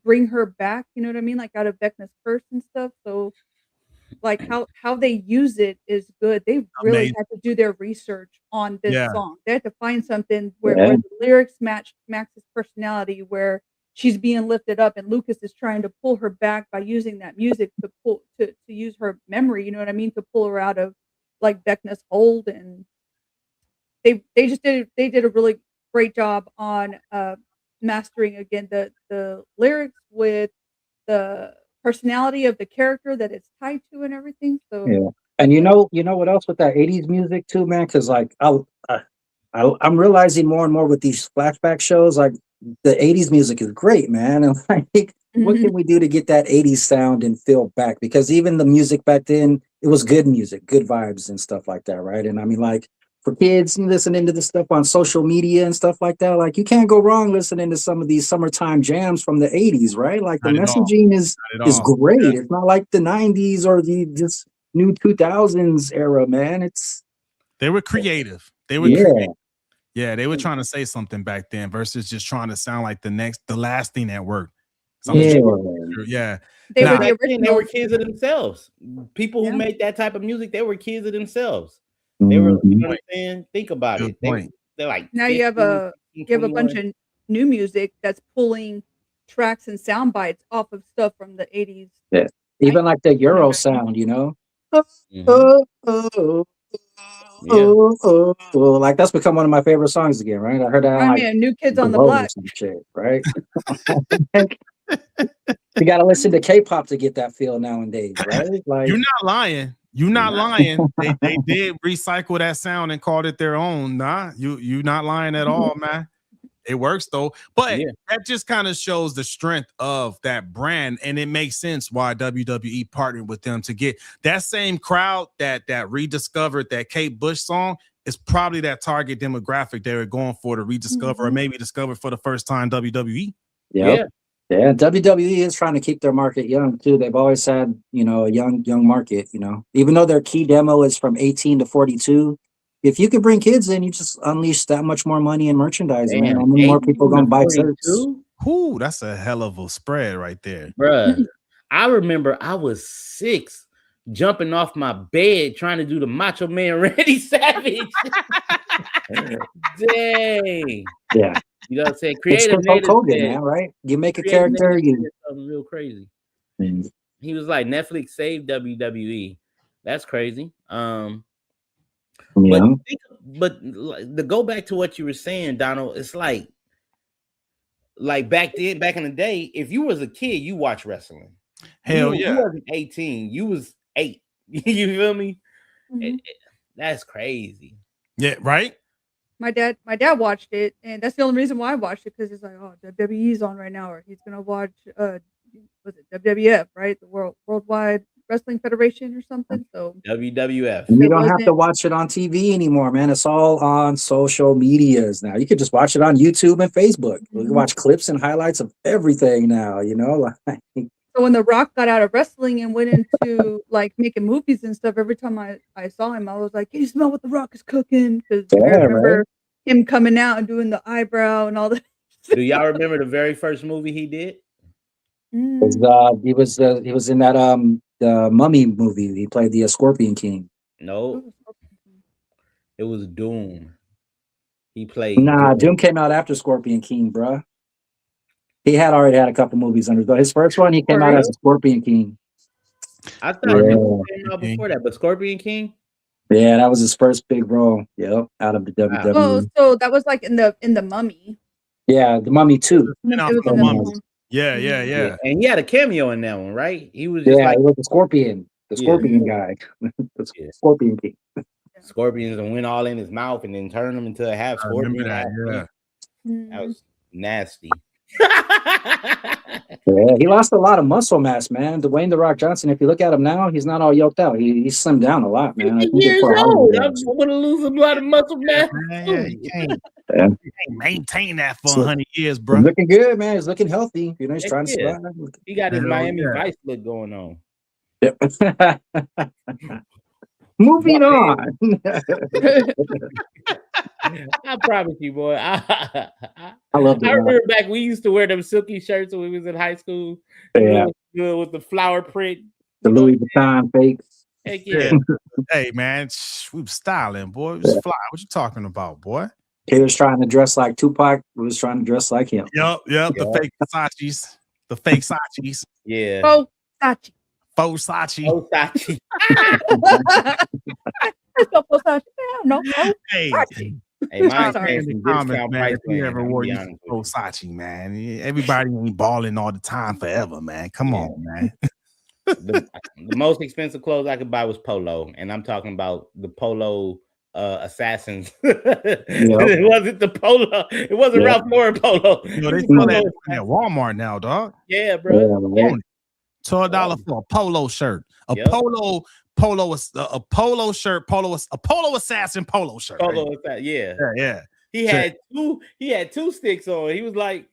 bring her back, you know what I mean? Like out of Vecna's curse and stuff. So like how they use it is good. They really had to do their research on this song. They had to find something where the lyrics match Max's personality, where she's being lifted up, and Lucas is trying to pull her back by using that music to use her memory. You know what I mean? To pull her out of like Vecna's hold, and they did a really great job on mastering again the lyrics with the personality of the character that it's tied to and everything. So yeah, and you know what else with that '80s music too, man? Because like I'm realizing more and more with these flashback shows, like the '80s music is great, man. And like, what can we do to get that '80s sound and feel back? Because even the music back then, it was good music, good vibes and stuff like that, right? And I mean, like for kids listening to this stuff on social media and stuff like that, like you can't go wrong listening to some of these summertime jams from the '80s, right? Like the messaging is great. Yeah. It's not like the '90s or this new 2000s era, man. They were creative. They were creative. Yeah, they were trying to say something back then versus just trying to sound like the last thing that worked. They were kids of themselves. People who made that type of music, they were kids of themselves. They were, you know what I'm saying? Think about it. They're like now 15, you have a bunch of new music that's pulling tracks and sound bites off of stuff from the 80s. Yeah, even like the Euro sound, you know. Like that's become one of my favorite songs again, right? I heard that on like New Kids on the Block, shit, right? You got to listen to K-pop to get that feel nowadays, right? Like you're not lying. You're not lying. They did recycle that sound and called it their own. Nah, you not lying at all, man. It works though, but that just kind of shows the strength of that brand, and it makes sense why WWE partnered with them to get that same crowd that rediscovered that Kate Bush song. Is probably that target demographic they were going for to rediscover or maybe discover for the first time WWE. Yeah. WWE is trying to keep their market young too. They've always had, a young market, even though their key demo is from 18 to 42. If you could bring kids in, you just unleash that much more money in merchandising. Damn, and more people gonna buy shirts. Ooh, that's a hell of a spread right there. Bruh, I remember I was 6 jumping off my bed trying to do the Macho Man Randy Savage. Dang. Yeah. You know what I'm saying? Creative Hogan, man, right? You make a character, something real crazy. He was like, Netflix saved WWE. That's crazy. But to go back to what you were saying, Donald, it's like back in the day, if you was a kid, you watch wrestling. Hell yeah. You wasn't 18, you was 8. You feel me? That's crazy. Yeah, right. My dad watched it, and that's the only reason why I watched it, because he's like, oh, WWE's on right now, or he's gonna watch was it WWF, right? The Worldwide Wrestling Federation or something. So WWF. And you don't have to watch it on TV anymore, man. It's all on social medias now. You can just watch it on YouTube and Facebook. You can watch clips and highlights of everything now, So when The Rock got out of wrestling and went into like making movies and stuff, every time I saw him, I was like, can you smell what The Rock is cooking? Because I remember him coming out and doing the eyebrow and all that. Do y'all remember the very first movie he did? He was in that the Mummy movie. He played the Scorpion King. No, it was Doom. He played. Doom came out after Scorpion King, bruh. He had already had a couple movies under his first one. He came out as a Scorpion King. I thought he came out before that, but Scorpion King. Yeah, that was his first big role. Yep, out of the WWE. Oh, so that was like in the Mummy. Yeah, the Mummy 2. Yeah. And he had a cameo in that one, right? He was he was the Scorpion guy, the Scorpion King. Scorpions and went all in his mouth and then turned him into a half scorpion. That was nasty. He lost a lot of muscle mass, man. Dwayne "The Rock" Johnson, if you look at him now, he's not all yoked out. He's slimmed down a lot, man. 50 years old. I'm going to lose a lot of muscle mass. You can't maintain that for 100 years, bro. He's looking good, man. He's looking healthy. He's trying to survive. He got his Miami Vice look going on. Yep. Moving on. I promise you, boy. I love that. I remember back we used to wear them silky shirts when we was in high school. Yeah. Good with the flower print. The Louis Vuitton fakes. Heck yeah. Hey man, we was styling, boy. We was fly. What you talking about, boy? He was trying to dress like Tupac. We was trying to dress like him. Yep. The fake Versace's. The fake Sachis. Yeah. Oh, Sachi. Faux Sachi. Oh, Sachi. No. Hey, Hey, mine's Sorry. paying some discount price. If you ever wore you faux Sachi, man. Everybody ain't balling all the time forever, man. Come on, man. The most expensive clothes I could buy was polo, and I'm talking about the polo assassins. It wasn't the polo. It wasn't Ralph Lauren polo. No, they sell that at Walmart now, dog. Yeah, bro. $12 for a polo shirt, a polo shirt, a polo assassin polo shirt. Polo assassin, yeah. He had two sticks on. He was like,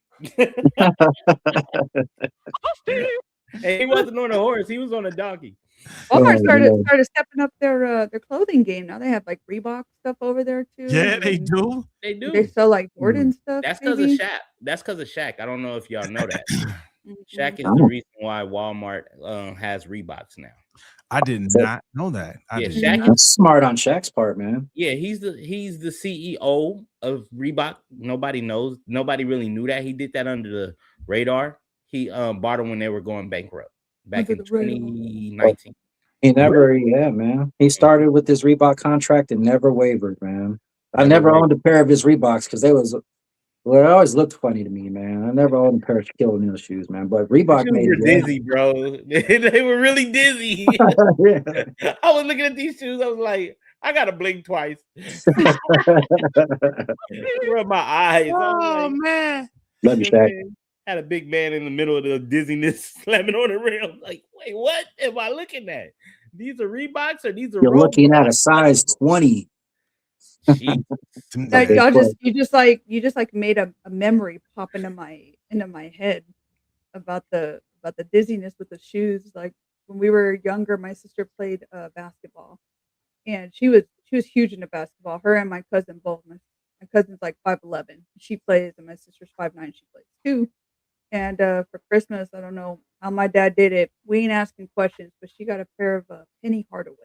and he wasn't on a horse. He was on a donkey. Walmart started stepping up their clothing game. Now they have like Reebok stuff over there too. Yeah, they do. They sell like Jordan stuff. That's because of Shaq. That's because of Shaq. I don't know if y'all know that. Shaq is the reason why Walmart has Reeboks now. I did not know that. Shaq is smart on Shaq's part, man. Yeah, he's the CEO of Reebok. Nobody knows. Nobody really knew that. He did that under the radar. He bought them when they were going bankrupt back in 2019. He never, man. He started with this Reebok contract and never wavered, man. I never owned a pair of his Reeboks because it always looked funny to me, man. I never owned a pair of Shaquille O'Neal shoes, man. But Reebok made it dizzy, bro. They were really dizzy. I was looking at these shoes. I was like, I gotta blink twice. Rub my eyes. Oh man. Love you, Shaq. Had a big man in the middle of the dizziness slamming on the rim. Like, wait, what am I looking at? These are Reeboks or these are You're looking at a size 20. You just made a memory pop into my head about the dizziness with the shoes. Like when we were younger, my sister played basketball, and she was huge into basketball. Her and my cousin both. My cousin's like 5'11". She plays, and my sister's 5'9". She plays too. And for Christmas, I don't know how my dad did it. We ain't asking questions, but she got a pair of Penny Hardaways.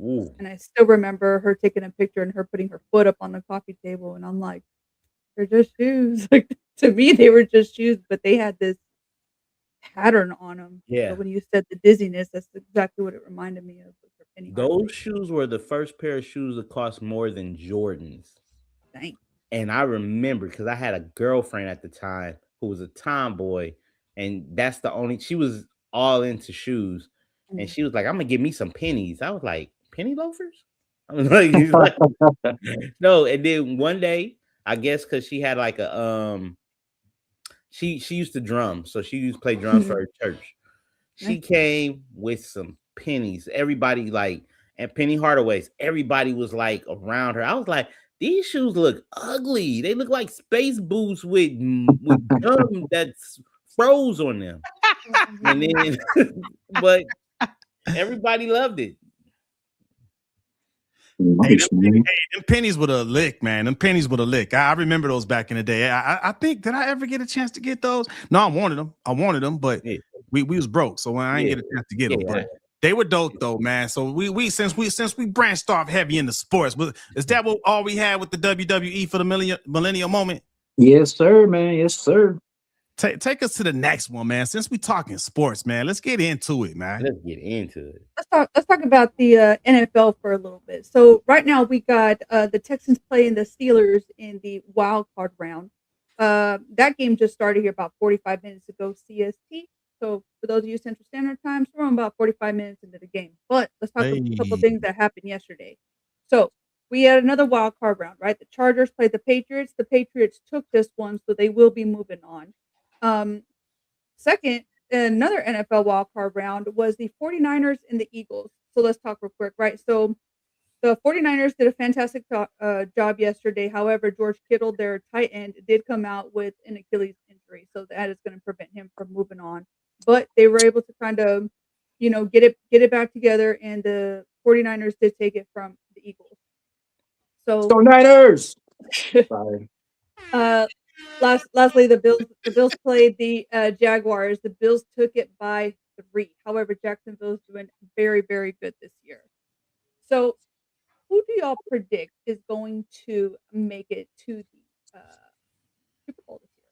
Ooh. And I still remember her taking a picture and her putting her foot up on the coffee table. And I'm like, they're just shoes. Like to me, they were just shoes, but they had this pattern on them. Yeah. So when you said the dizziness, that's exactly what it reminded me of. Those shoes were the first pair of shoes that cost more than Jordans. Dang. And I remember because I had a girlfriend at the time who was a tomboy, and that's she was all into shoes. And she was like, I'm gonna give me some pennies. I was like, penny loafers? I was like, no. And then one day, I guess because she had like a she used to drum, so she used to play drums for her church. She came with some pennies. Everybody and Penny Hardaways, everybody was like around her. I was like, these shoes look ugly. They look like space boots with gum that's froze on them. And then, but everybody loved it. Hey, them pennies with a lick, man. Them pennies with a lick. I remember those back in the day. I think, did I ever get a chance to get those? No, I wanted them, but we was broke, so I didn't get a chance to get them. But they were dope though, man. So we since we branched off heavy into sports, is that what all we had with the WWE for the Millennial Moment? Yes, sir, man. Yes, sir. Take us to the next one, man. Since we talking sports, man, let's get into it, man. Let's get into it. Let's talk about the NFL for a little bit. So right now we got the Texans playing the Steelers in the wild card round. That game just started here about 45 minutes ago CST. So for those of you Central Standard Time, we're on about 45 minutes into the game. But let's talk about a couple of things that happened yesterday. So we had another wild card round, right? The Chargers played the Patriots. The Patriots took this one, so they will be moving on. Second, another NFL wildcard round was the 49ers and the Eagles. So let's talk real quick, right? So the 49ers did a fantastic job yesterday. However, George Kittle, their tight end, did come out with an Achilles injury. So that is going to prevent him from moving on. But they were able to kind of, get it back together. And the 49ers did take it from the Eagles. So Niners! Sorry. Lastly, the Bills played the Jaguars. The Bills took it by 3. However, Jacksonville's doing very, very good this year. So, who do y'all predict is going to make it to the Super Bowl this year?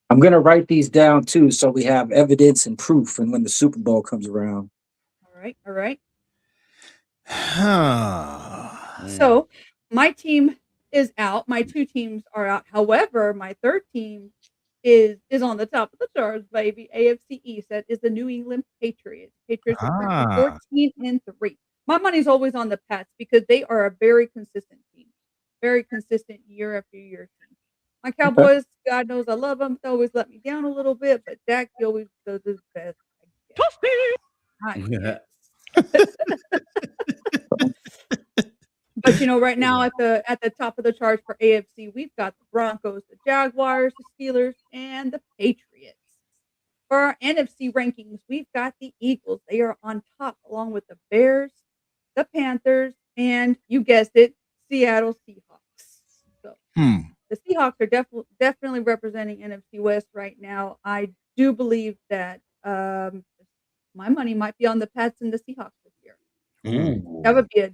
I'm gonna write these down too, so we have evidence and proof, and when the Super Bowl comes around. All right. So my team is out. My 2 teams are out. However, my 3rd team is on the top of the charts, baby. AFC East. That is the New England Patriots. Patriots are currently 14-3. My money's always on the Pats because they are a very consistent team. Very consistent year after year team. My Cowboys, God knows I love them. They always let me down a little bit, but Dak, he always does his best. But right now at the top of the charts for AFC, we've got the Broncos, the Jaguars, the Steelers, and the Patriots. For our NFC rankings, we've got the Eagles. They are on top, along with the Bears, the Panthers, and you guessed it, Seattle Seahawks. So the Seahawks are definitely representing NFC West right now. I do believe that my money might be on the Pats and the Seahawks this year. That would be a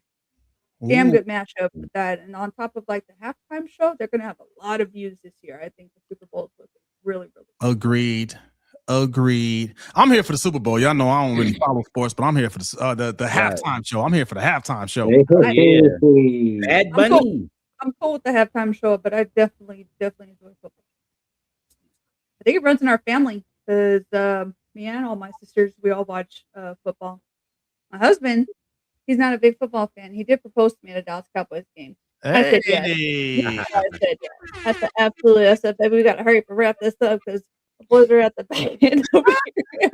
damn good matchup with that. And on top of the halftime show, they're going to have a lot of views this year. I think the Super Bowl is looking really, really good. Agreed. I'm here for the Super Bowl. Y'all know I don't really follow sports, but I'm here for the halftime show. I'm here for the halftime show. Bad Bunny. I'm cool with the halftime show, but I definitely enjoy football. I think it runs in our family because me and all my sisters, we all watch football. My husband, he's not a big football fan. He did propose to me at a Dallas Cowboys game. I said yes. I said yes. I said absolutely. I said, baby, we got to hurry up and wrap this up because the boys are at the back end over here.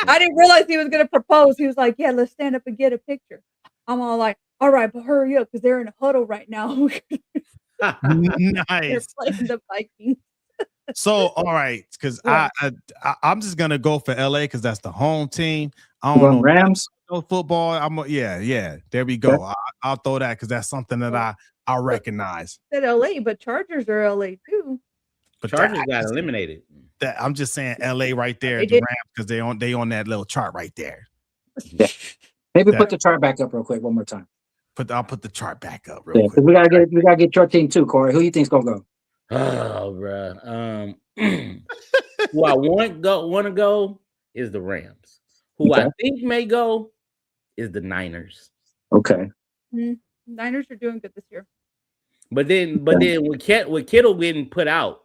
I didn't realize he was going to propose. He was like, yeah, let's stand up and get a picture. I'm all like, all right, but hurry up because they're in a huddle right now. Nice. They're playing the Vikings. So, all right, because I'm just gonna go for LA because that's the home team. I don't know Rams. No football. Yeah. There we go. Okay. I'll throw that because that's something that I recognize. Said LA, but Chargers are LA too. But Chargers got eliminated. I'm just saying LA right there, the Rams, because they on that little chart right there. Yeah. Maybe put the chart back up real quick one more time. I'll put the chart back up real quick. We gotta get your team too, Corey. Who you think's gonna go? Oh, bro. Who I want to go is the Rams. Who I think may go is the Niners. Okay. Niners are doing good this year. But then with Kittle getting put out,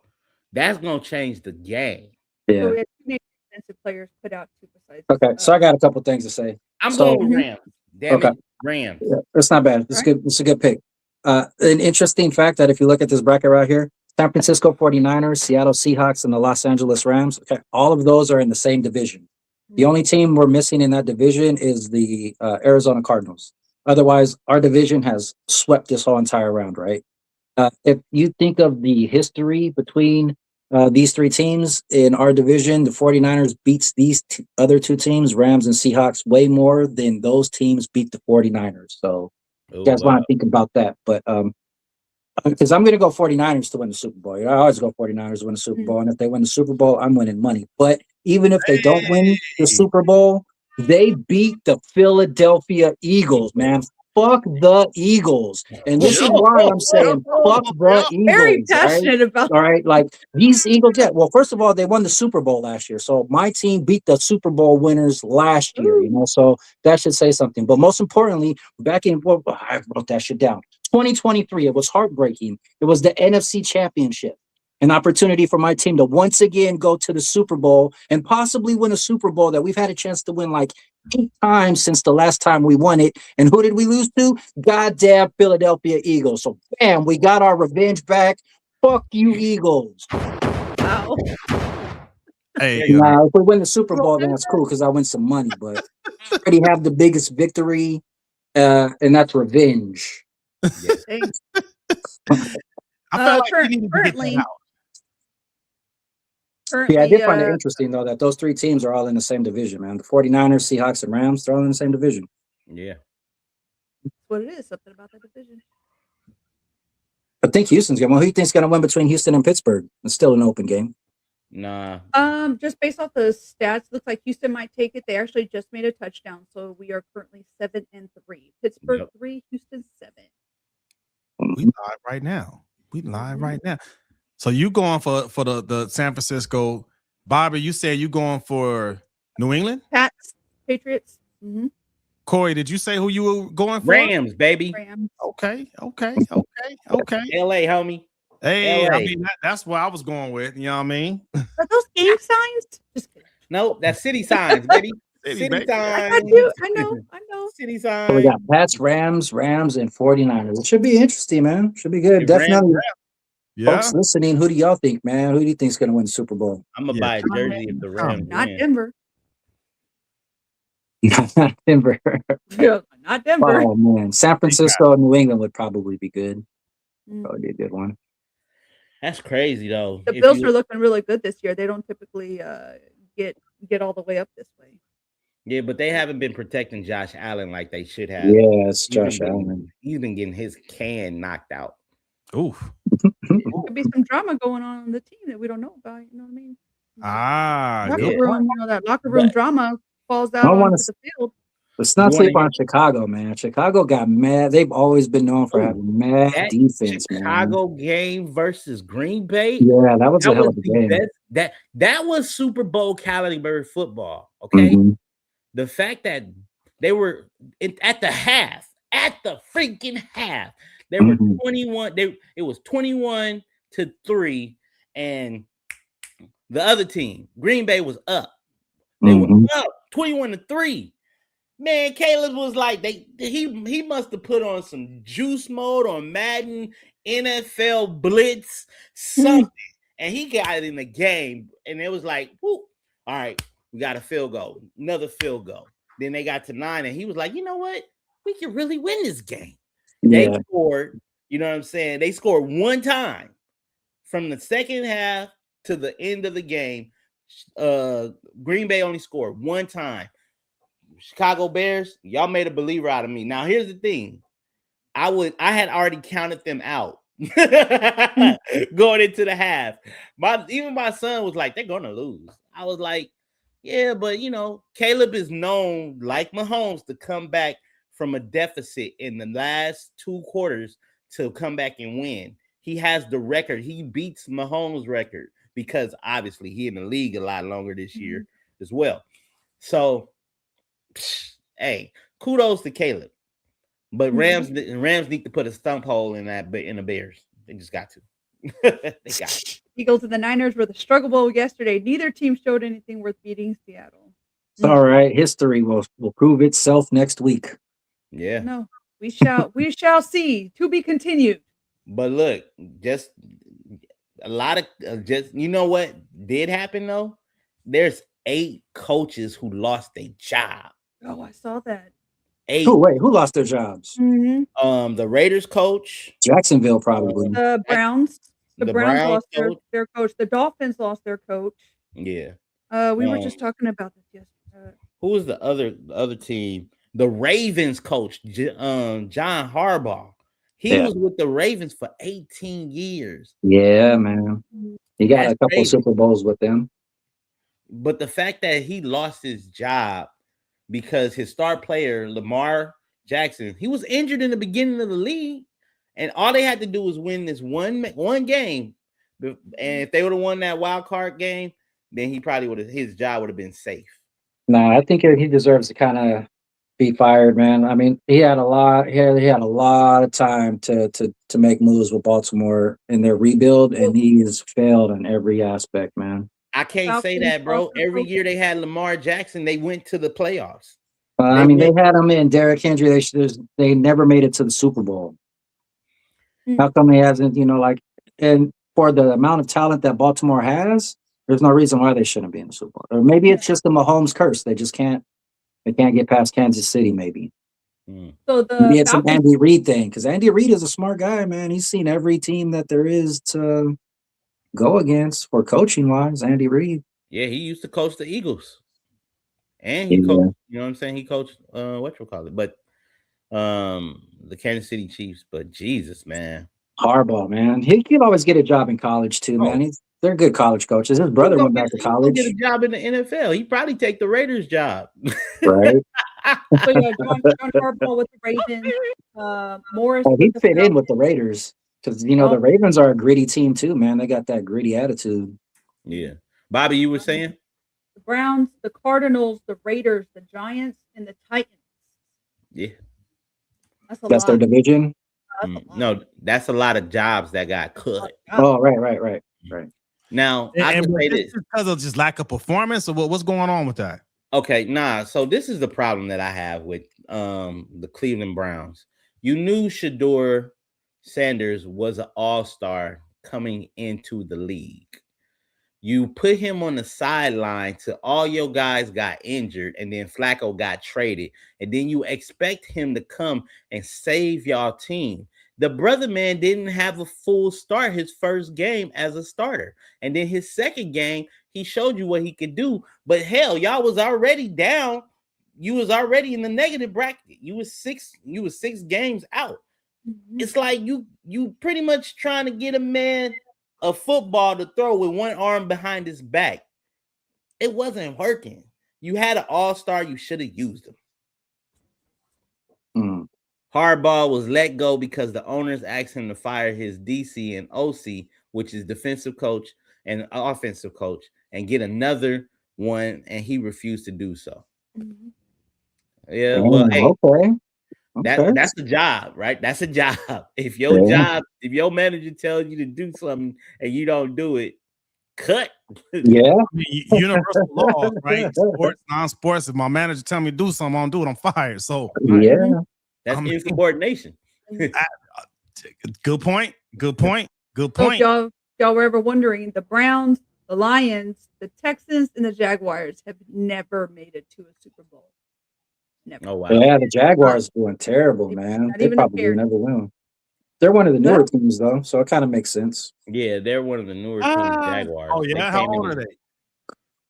that's gonna change the game. Yeah. So we had 2 major defensive players put out too. Besides. Okay, so I got a couple things to say. I'm going with Rams. Damn it, Rams. Yeah, that's not bad. It's good. It's a good pick. An interesting fact that if you look at this bracket right here, San Francisco 49ers, Seattle Seahawks, and the Los Angeles Rams, okay, all of those are in the same division. The only team we're missing in that division is the Arizona Cardinals. Otherwise, our division has swept this whole entire round, right? If you think of the history between these 3 teams in our division, the 49ers beats these other 2 teams, Rams and Seahawks, way more than those teams beat the 49ers. So you guys want to think about that. But because I'm going to go 49ers to win the Super Bowl. I always go 49ers to win the Super Bowl. And if they win the Super Bowl, I'm winning money. But even if they don't win the Super Bowl, they beat the Philadelphia Eagles, man. Fuck the Eagles. And this is why I'm saying fuck the Eagles. Very passionate about all right, like these Eagles, well, first of all, they won the Super Bowl last year. So my team beat the Super Bowl winners last year, so that should say something. But most importantly, back in I wrote that shit down. 2023, it was heartbreaking. It was the NFC Championship. An opportunity for my team to once again go to the Super Bowl and possibly win a Super Bowl that we've had a chance to win like 8 times since the last time we won it. And who did we lose to? Goddamn Philadelphia Eagles. So, bam, we got our revenge back. Fuck you, Eagles. Wow. Hey, if we win the Super Bowl, then that's cool because I win some money. But I already have the biggest victory, and that's revenge. Thanks. I feel currently. Yeah, I did find it interesting, though, that those 3 teams are all in the same division, man. The 49ers, Seahawks, and Rams, they're all in the same division. Yeah. That's what it is, something about the division. I think Houston's going to win. Who do you think's going to win between Houston and Pittsburgh? It's still an open game. Nah. Just based off the stats, looks like Houston might take it. They actually just made a touchdown, so we are currently 7-3. Pittsburgh 3, Houston 7. We live right now. So you going for the San Francisco, Bobby? You said you going for New England? Pats, Patriots. Corey, did you say who you were going for? Rams, baby. Rams. Okay. LA, homie. Hey, LA. I mean that's what I was going with. You know what I mean? Are those game signs? Just kidding. Nope, that's city signs, baby. City baby. signs. I know. City So signs. we got Pats, Rams, and 49ers. It should be interesting, man. Should be good. Definitely. Folks listening, who do y'all think, man? Who do you think is going to win the Super Bowl? I'm going to buy a jersey if the Rams Not win. Denver. Not Denver. Yeah, not Denver. Oh, man. San Francisco and New England would probably be good. Probably be a good one. That's crazy, though. The Bills are looking really good this year. They don't typically get all the way up this way. Yeah, but they haven't been protecting Josh Allen like they should have. Yeah, it's Josh Allen. He's been getting his can knocked out. Oof. Could be some drama going on the team that we don't know about. You know what I mean? That locker room drama falls out onto the field. Let's not sleep on Chicago, man. Chicago got mad. They've always been known for having mad defense, man. Chicago game versus Green Bay. Yeah, that was a hell of a game. That was Super Bowl caliber football. Okay, the fact that they were at the freaking half, they were 21. It was 21-3, and the other team, Green Bay, was up. They were up 21-3. Man, Caleb was like he must have put on some juice mode on Madden, NFL Blitz, something, and he got in the game, and it was like, whoop, all right, we got a field goal, another field goal. Then they got to 9, and he was like, you know what? We can really win this game. Yeah. They scored, you know what I'm saying? They scored one time from the second half to the end of the game. Green Bay only scored one time. Chicago Bears, y'all made a believer out of me. Now, here's the thing. I had already counted them out going into the half. Even my son was like, they're gonna lose. I was like, yeah, but Caleb is known, like Mahomes, to come back from a deficit in the last 2 quarters to come back and win. He has the record. He beats Mahomes' record because obviously he in the league a lot longer this year as well. So, hey, kudos to Caleb. But Rams need to put a stump hole in the Bears. They just got to. They got it. Eagles and the Niners were the struggle bowl yesterday. Neither team showed anything worth beating Seattle. It's all right. History will prove itself next week. Yeah. No, we shall see. To be continued. But look, just a lot of you know what did happen though? There's 8 coaches who lost their job. Oh, I saw that. 8. Who lost their jobs? The Raiders coach. Jacksonville probably. The Browns. The Browns lost their coach. The Dolphins lost their coach. Yeah. We were just talking about this yesterday. Who was the other team? The Ravens coach, John Harbaugh. He was with the Ravens for 18 years. Yeah, man. He got a couple Super Bowls with them. But the fact that he lost his job because his star player, Lamar Jackson, he was injured in the beginning of the league, and all they had to do was win this one game. And if they would have won that wild card game, then his job would have been safe. No, I think he deserves to kind of be fired, man. I mean, he had a lot of time to make moves with Baltimore in their rebuild, and he has failed in every aspect, man. I can't say that, bro. Every year they had Lamar Jackson, they went to the playoffs. They had him in Derrick Henry. They never made it to the Super Bowl. How come he hasn't? And for the amount of talent that Baltimore has, there's no reason why they shouldn't be in the Super Bowl. Or maybe it's just the Mahomes curse. They just can't. They can't get past Kansas City. Maybe. So maybe it's some Andy Reid thing, because Andy Reid is a smart guy, man. He's seen every team that there is to go against for coaching wise. Andy Reid. Yeah, he used to coach the Eagles, and he coached. You know what I'm saying? He coached but the Kansas City Chiefs. But Jesus, man, Harbaugh, man, he could always get a job in college too, man. They're good college coaches. His brother went back to college. Get a job in the NFL. He probably take the Raiders job. Right. So yeah, John Harbaugh with the Ravens. Morris. Well, he fit in with the Raiders because the Ravens are a gritty team too, man. They got that gritty attitude. Yeah, Bobby, you were saying the Browns, the Cardinals, the Raiders, the Giants, and the Titans. Yeah, that's their division. No, that's a lot of jobs that got cut. Oh, right. Now, I would say this because of just lack of performance, or what's going on with that? Okay, so this is the problem that I have with the Cleveland Browns. You knew Shedeur Sanders was an all-star coming into the league. You put him on the sideline till all your guys got injured, and then Flacco got traded, and then you expect him to come and save y'all team. The brother man didn't have a full start his first game as a starter, and then his second game he showed you what he could do. But hell, y'all was already down. You was already in the negative bracket. You was 6 games out. Mm-hmm. It's like you pretty much trying to get a man a football to throw with one arm behind his back. It wasn't working. You had an all-star, you should have used him. Harbaugh was let go because the owners asked him to fire his DC and OC, which is defensive coach and offensive coach, and get another one, and he refused to do so. Mm-hmm. Yeah, well, hey, okay. That's the job, right? That's a job. If your job, if your manager tells you to do something and you don't do it, cut. Yeah. Universal law, right? Sports, non-sports. If my manager tell me to do something, I don't do it, I'm fired. So yeah. That's insubordination. Good point. So if y'all were ever wondering, the Browns, the Lions, the Texans, and the Jaguars have never made it to a Super Bowl. Never. Oh wow! Yeah, the Jaguars doing terrible, man. They probably never win. They're one of the newer teams, though, so it kind of makes sense. Yeah, they're one of the newer teams. Jaguars. Oh yeah, how old are they?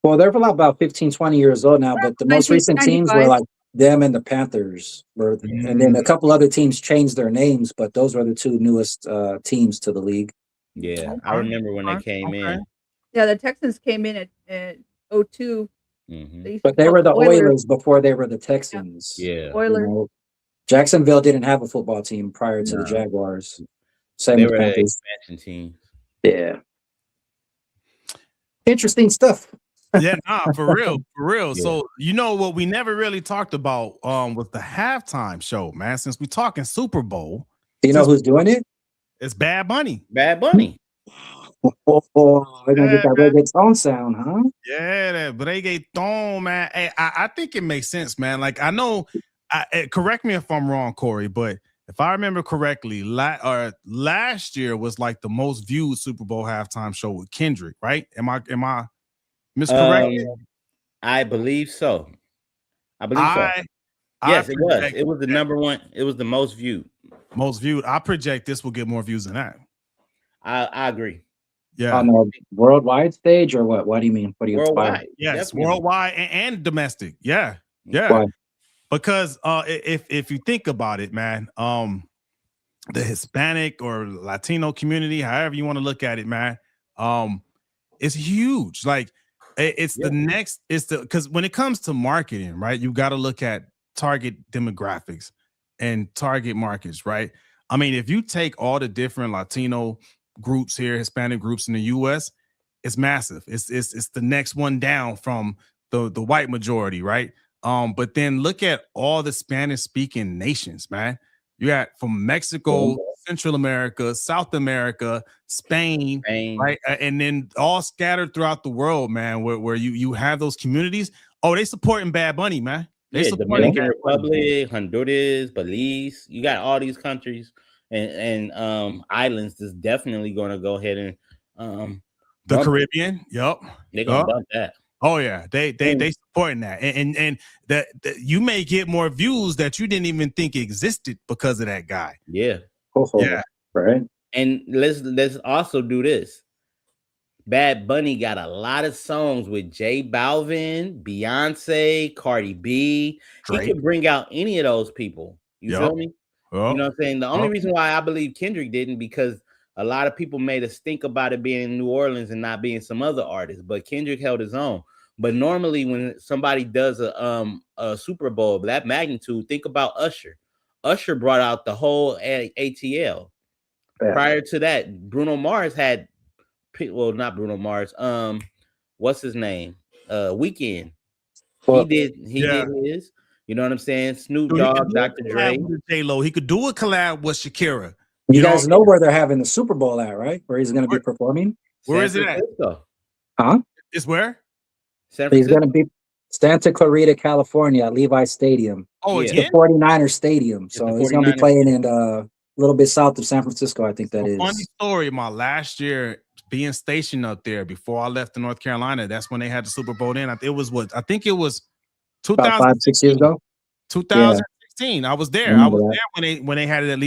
Well, they're about 15, 20 years old now, but the most recent teams were like them and the Panthers, and then a couple other teams changed their names, but those were the two newest teams to the league. Yeah, I remember when they came in. Yeah, the Texans came in at 02. Mm-hmm. But they were the Oilers before they were the Texans. Yeah. Oilers. Jacksonville didn't have a football team prior to the Jaguars. Same with Panthers. Expansion team. Yeah. Interesting stuff. Yeah, for real. Yeah. So what we never really talked about was the halftime show, man. Since we're talking Super Bowl. Do you know who's doing it? It's Bad Bunny. Bad Bunny. They're gonna get that reggaeton sound, huh? Yeah, that reggaeton, man. Hey, I think it makes sense, man. Like I know, correct me if I'm wrong, Corey, but if I remember correctly, last year was like the most viewed Super Bowl halftime show with Kendrick, right? Am I miscorrect? I believe so. Yes, it was. It was the number one. It was the most viewed. Most viewed. I project this will get more views than that. I agree. Yeah. On the worldwide stage or what? What do you mean? What do you worldwide? Yes, definitely. Worldwide and domestic. Yeah. Why? Because if you think about it, man, the Hispanic or Latino community, however you want to look at it, man, it's huge. Like it's because when it comes to marketing, right, you got to look at target demographics and target markets, right? I mean, if you take all the different Latino groups here, Hispanic groups in the U.S., it's massive. It's the next one down from the white majority, right? But then look at all the Spanish-speaking nations, man. You got from Mexico, Central America, South America, Spain, right? And then all scattered throughout the world, man, where you have those communities. Oh, they supporting Bad Bunny, man. They supporting Dominican Republic, Honduras, Belize. You got all these countries and islands that's definitely going to go ahead and the Caribbean. Yep. They're going to bump that. Oh yeah, they supporting that, and that you may get more views that you didn't even think existed because of that guy. Yeah, yeah, right. And let's also do this. Bad Bunny got a lot of songs with J Balvin, Beyonce, Cardi B. Drake. He could bring out any of those people. You feel me? You know what I'm saying? The only reason why I believe Kendrick didn't because a lot of people made us think about it being in New Orleans and not being some other artists, but Kendrick held his own. But normally when somebody does a Super Bowl of that magnitude, think about Usher. Usher brought out the whole ATL. Yeah. Prior to that, Bruno Mars had, well, not Bruno Mars. What's his name? Weeknd. He did his. You know what I'm saying? Snoop Dogg, Dr. Dre. J-Lo. He could do a collab with Shakira. You guys know where they're having the Super Bowl at, right? Where he's going to be performing? Where is it at? Huh? It's where? He's going to be Santa Clarita, California, at Levi's Stadium. Oh, it's the 49ers Stadium. So he's going to be playing in a little bit south of San Francisco, I think that is. Funny story, my last year being stationed up there before I left to North Carolina, that's when they had the Super Bowl in. It was 5-6 years ago. 2016. Yeah. I was there. I was there when they had it at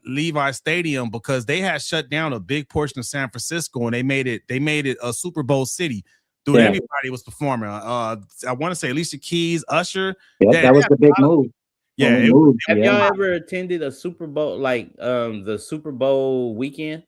Levi Stadium, because they had shut down a big portion of San Francisco and they made it a Super Bowl city. Dude, everybody was performing. I want to say Alicia Keys, Usher. Yeah, that was the big move. Yeah, have y'all ever attended a Super Bowl, like the Super Bowl weekend?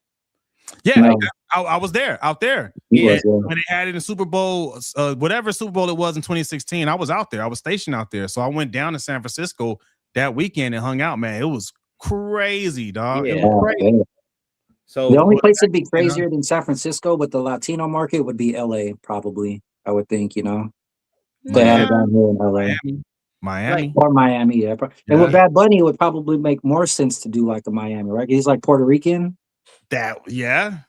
Yeah, no. I was there, out there. Yeah, when they had it in Super Bowl, whatever Super Bowl it was in 2016, I was out there. I was stationed out there, so I went down to San Francisco that weekend and hung out. Man, it was crazy, dog. Yeah. It was crazy. So the only place that'd be crazier than San Francisco with the Latino market would be LA, probably. I would think, they had it down here in LA. Miami. Or Miami, yeah. And with Bad Bunny, it would probably make more sense to do like a Miami, right? He's like Puerto Rican. Yeah.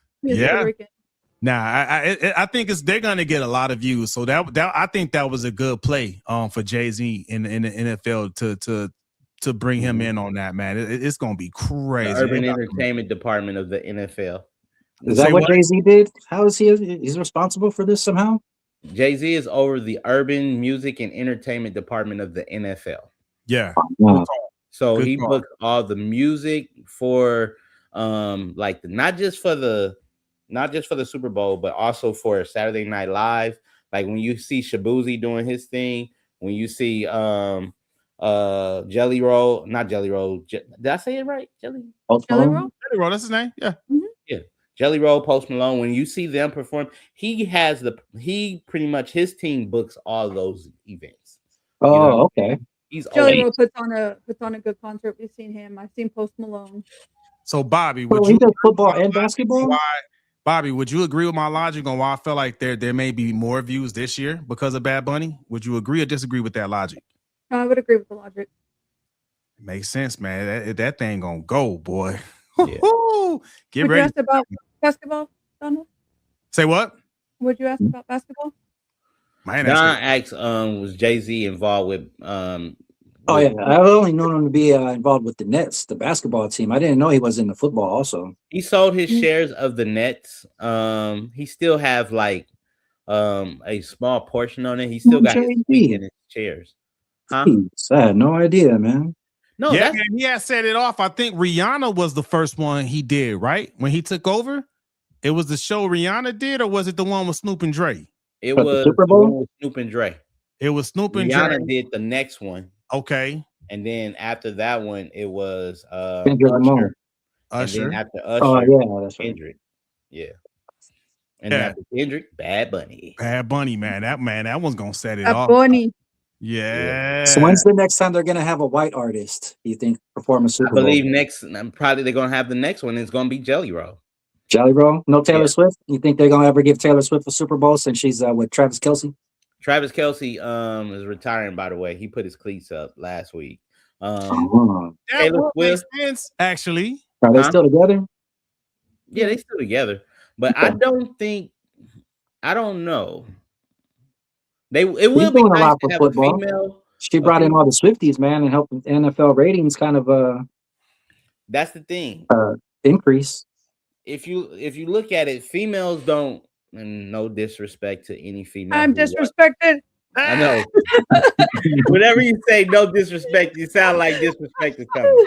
Nah, I think they're gonna get a lot of views. So that I think that was a good play for Jay-Z in the NFL to bring him in on that, man. It's gonna be crazy. The Urban Entertainment Department of the NFL. Is that what Jay-Z did? How is he's responsible for this somehow? Jay-Z is over the Urban Music and Entertainment Department of the NFL. Yeah. So he booked all the music for like not just for the Super Bowl, but also for Saturday Night Live. Like when you see Shabuzi doing his thing, when you see Jelly Roll, not Jelly Roll. Did I say it right? Jelly Roll? Jelly Roll, that's his name. Yeah. Mm-hmm. Yeah. Jelly Roll, Post Malone. When you see them perform, he pretty much his team books all those events. Oh, okay. He's Jelly Roll puts on a good concert. We've seen him. I've seen Post Malone. So Bobby, he does football and basketball? Bobby, would you agree with my logic on why I feel like there may be more views this year because of Bad Bunny? Would you agree or disagree with that logic? No, I would agree with the logic. It makes sense, man. That thing gonna go, boy. Yeah. Get ready. Would you ask about basketball, Donald? Say what? Would you ask about basketball? Don asked, was Jay-Z involved with Oh yeah, I've only known him to be involved with the Nets, the basketball team. I didn't know he was in the football also. He sold his shares of the Nets. He still have like a small portion on it. He still got his feet in his shares. Huh? Jeez, I had no idea, man. No, yeah, man, he had set it off. I think Rihanna was the first one he did, right? When he took over, it was the show Rihanna did, or was it the one with Snoop and Dre? It was Super Bowl with Snoop and Dre. It was Snoop and Rihanna Dre. did the next one. Okay. And then after that one, it was Usher. And then after Usher, that's right. Kendrick. Yeah. And after Kendrick, Bad Bunny. Bad Bunny, man. That one's gonna set it off. Bunny. Yeah. So when's the next time they're gonna have a white artist? Do you think perform a Super Bowl? I believe probably they're gonna have the next one. It's gonna be Jelly Roll. Jelly Roll? No Taylor Swift? You think they're gonna ever give Taylor Swift a Super Bowl since she's with Travis Kelce? Travis Kelce is retiring, by the way. He put his cleats up last week. That makes sense, actually. Are they still together? Yeah, they still together. But I don't know. It will be nice to have football. A female. She brought in all the Swifties, man, and helped NFL ratings kind of that's the thing. Increase. If you look at it, females don't, and no disrespect to any female. I'm disrespected. I know. Whenever you say no disrespect, you sound like disrespect is coming.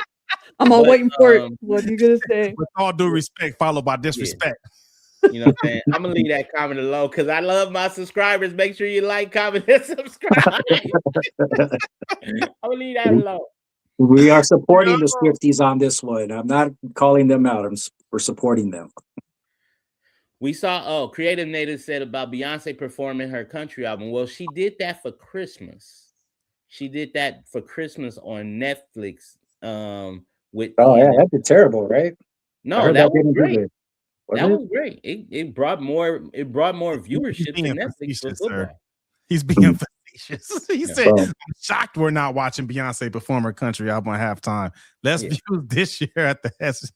I'm all waiting for it. What are you gonna say? With all due respect, followed by disrespect. Yeah. You know what I'm saying? I'm gonna leave that comment alone because I love my subscribers. Make sure you like, comment, and subscribe. I'm gonna leave that alone. We are supporting the Swifties on this one. I'm not calling them out. We're supporting them. We saw, Creative Native said about Beyonce performing her country album. Well, she did that for Christmas. She did that for Christmas on Netflix. With that did terrible, right? No, that was great. That was great. It brought more viewership to Netflix for football. Sir. He's being facetious. He said, I'm shocked we're not watching Beyonce perform her country album at halftime. Less views this year at the S.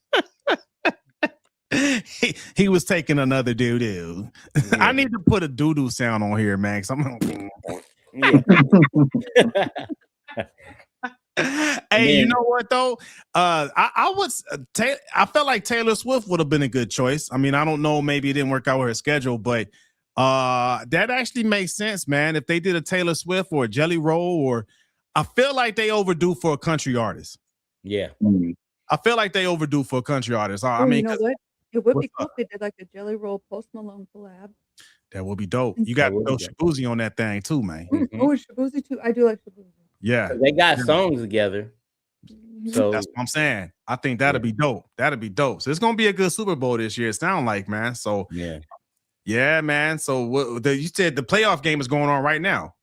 he was taking another doo-doo. I need to put a doo-doo sound on here, man. Hey, you know what though? I felt like Taylor Swift would have been a good choice. I mean, I don't know, maybe it didn't work out with her schedule, but that actually makes sense, man. If they did a Taylor Swift or a Jelly Roll, or I feel like they overdue for a country artist. Yeah, I feel like they overdue for a country artist. I mean, you know what? It would be cool if they did like a Jelly Roll Post Malone collab. That would be dope. You got to throw Shabuzi on that thing too, man. Oh, Shabuzi too. I do like Shabuzi. Yeah, they got songs together. So that's what I'm saying. I think that'd be dope. That'd be dope. So it's gonna be a good Super Bowl this year. It sounds like, man. So yeah, man. So you said the playoff game is going on right now.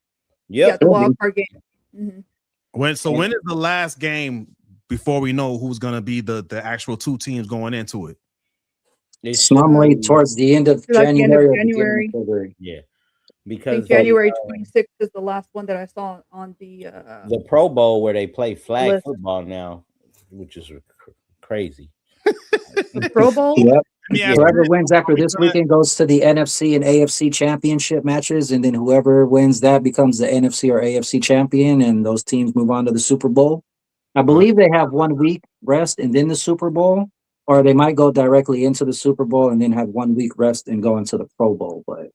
Yeah, the wild card game. When is the last game before we know who's gonna be the actual two teams going into it? It's normally towards the end of January. Yeah, because January 26th is the last one that I saw on the Pro Bowl where they play flag football now, which is crazy. The Pro Bowl. Yep. Whoever wins after this weekend goes to the NFC and AFC championship matches, and then whoever wins that becomes the NFC or AFC champion, and those teams move on to the Super Bowl. I believe they have 1 week rest and then the Super Bowl, or they might go directly into the Super Bowl and then have 1 week rest and go into the Pro Bowl. But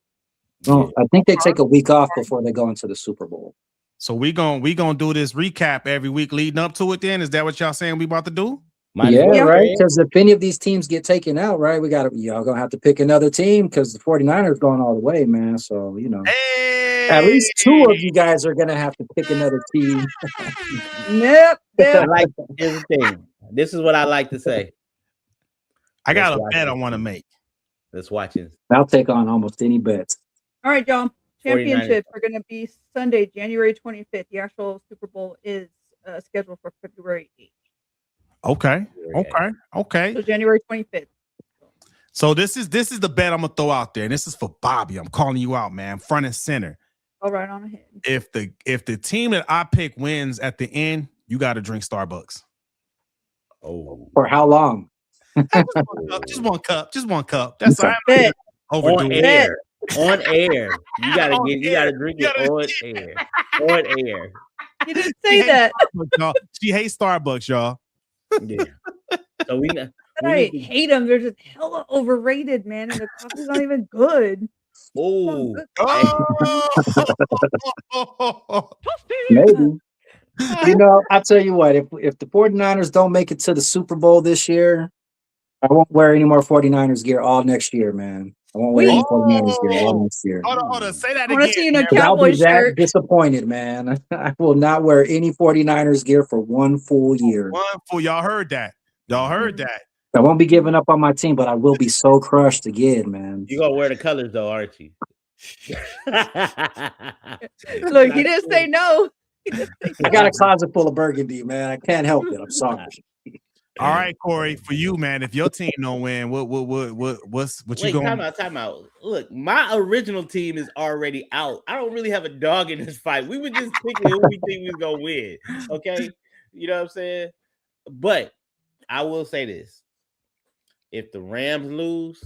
I think they take a week off before they go into the Super Bowl. So we gonna do this recap every week leading up to it. Then is that what y'all saying we about to do? Right. Because if any of these teams get taken out, right, y'all gonna have to pick another team because the 49ers going all the way, man. So at least 2 of you guys are gonna have to pick another team. Yep. Here's the thing. This is what I like to say. I got a bet I want to make. Let's watch it. I'll take on almost any bets. All right, John. Championships are going to be Sunday, January 25th. The actual Super Bowl is scheduled for February 8th. Okay. So January 25th. So this is the bet I'm gonna throw out there, and this is for Bobby. I'm calling you out, man, front and center. All right, on ahead. If the team that I pick wins at the end, you got to drink Starbucks. Oh, for how long? Just one cup. That's all right. On air. You gotta drink it on air. On air. You didn't say that. She hates Starbucks, y'all. Yeah. So I hate them. They're just hella overrated, man. And the coffee's not even good. Oh. Maybe. I'll tell you what, if the 49ers don't make it to the Super Bowl this year, I won't wear any more 49ers gear all next year, man. I won't wear any 49ers gear all next year. Hold on. Say that again. I want to see you in a Cowboys shirt. I'll be that disappointed, man. I will not wear any 49ers gear for 1 full year. Y'all heard that. I won't be giving up on my team, but I will be so crushed again, man. You're going to wear the colors, though, aren't you? Look, he didn't say no. I got a closet full of burgundy, man. I can't help it. I'm sorry. All right, Corey, for you, man. If your team don't win, what you going? Time out. Look, my original team is already out. I don't really have a dog in this fight. We were just picking who we think we was gonna win. Okay, you know what I'm saying? But I will say this: if the Rams lose,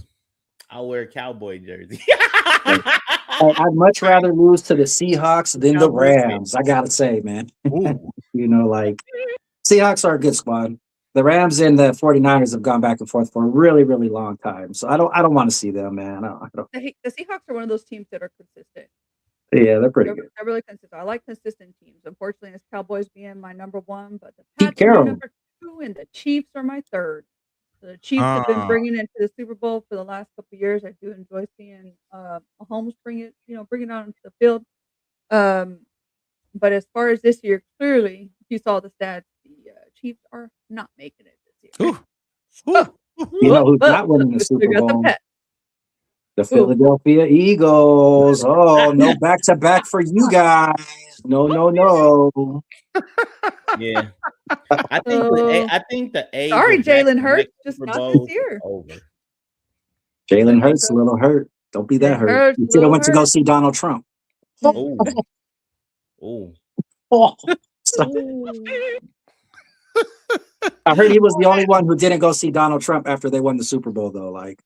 I'll wear a Cowboy jersey. I'd much rather lose to the Seahawks than the Rams. I gotta say, man. Seahawks are a good squad. The Rams and the 49ers have gone back and forth for a really, really long time. So I don't want to see them, man. The Seahawks are one of those teams that are consistent. Yeah, they're pretty good. They're really consistent. I like consistent teams. Unfortunately, it's Cowboys being my number 1, but the Pats are my number 2 and the Chiefs are my 3rd. The Chiefs have been bringing it to the Super Bowl for the last couple of years. I do enjoy seeing Mahomes bring it out into the field. But as far as this year, clearly, you saw the stats. The Chiefs are not making it this year. You know who's not winning the Super Bowl? The Ooh. Philadelphia Eagles. Oh, no back-to-back for you guys. No. Yeah. I think the age sorry, of Jalen Hurts, just Super not Bowls this year. is over. Jalen Hurts a little hurt. Don't be that hurt. You should have went to go see Donald Trump. Oh. I heard he was the only one who didn't go see Donald Trump after they won the Super Bowl, though. Like,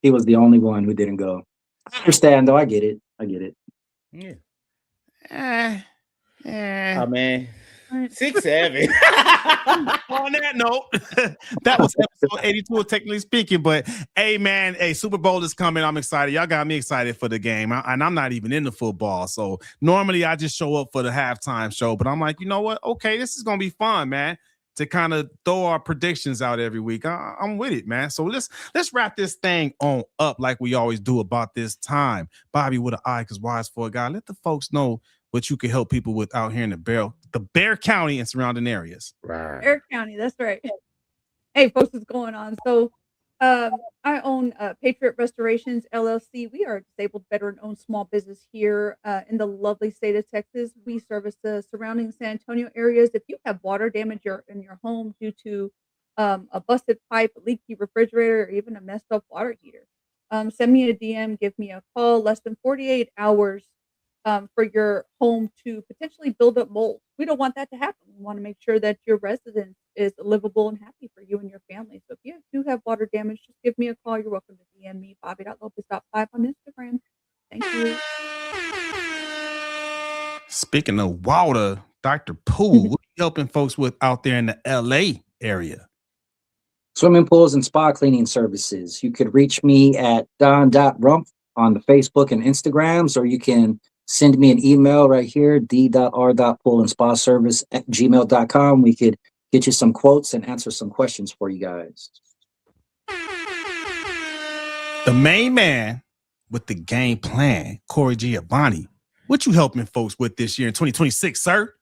he was the only one who didn't go. I understand, though. I get it. Yeah. Oh, man. 6-7. On that note, that was episode 82 of Technically Speaking. But hey, man, Super Bowl is coming. I'm excited. Y'all got me excited for the game. And I'm not even into football. So normally I just show up for the halftime show. But I'm like, you know what? Okay, this is going to be fun, man, to kind of throw our predictions out every week. I'm with it, man. So let's wrap this thing on up like we always do about this time. Bobby with an eye, because wise for a guy. Let the folks know what you can help people with out here in the Bexar County and surrounding areas. Right. Bexar County, that's right. Hey, folks, what's going on? So I own Patriot Restorations, LLC. We are a disabled veteran-owned small business here in the lovely state of Texas. We service the surrounding San Antonio areas. If you have water damage in your home due to a busted pipe, a leaky refrigerator, or even a messed up water heater, send me a DM, give me a call. Less than 48 hours for your home to potentially build up mold. We don't want that to happen. We want to make sure that your residence is livable and happy for you and your family. So if you do have water damage, just give me a call. You're welcome to DM me, Bobby.Lopez.5 on Instagram. Thank you. Speaking of water, Dr. Poole, what are you helping folks with out there in the LA area? Swimming pools and spa cleaning services. You could reach me at don.rump on the Facebook and Instagrams, or you can send me an email right here, d.r.poolandspaservice@gmail.com. We could get you some quotes and answer some questions for you guys. The main man with the game plan, Corey Giovanni. What you helping folks with this year in 2026, sir?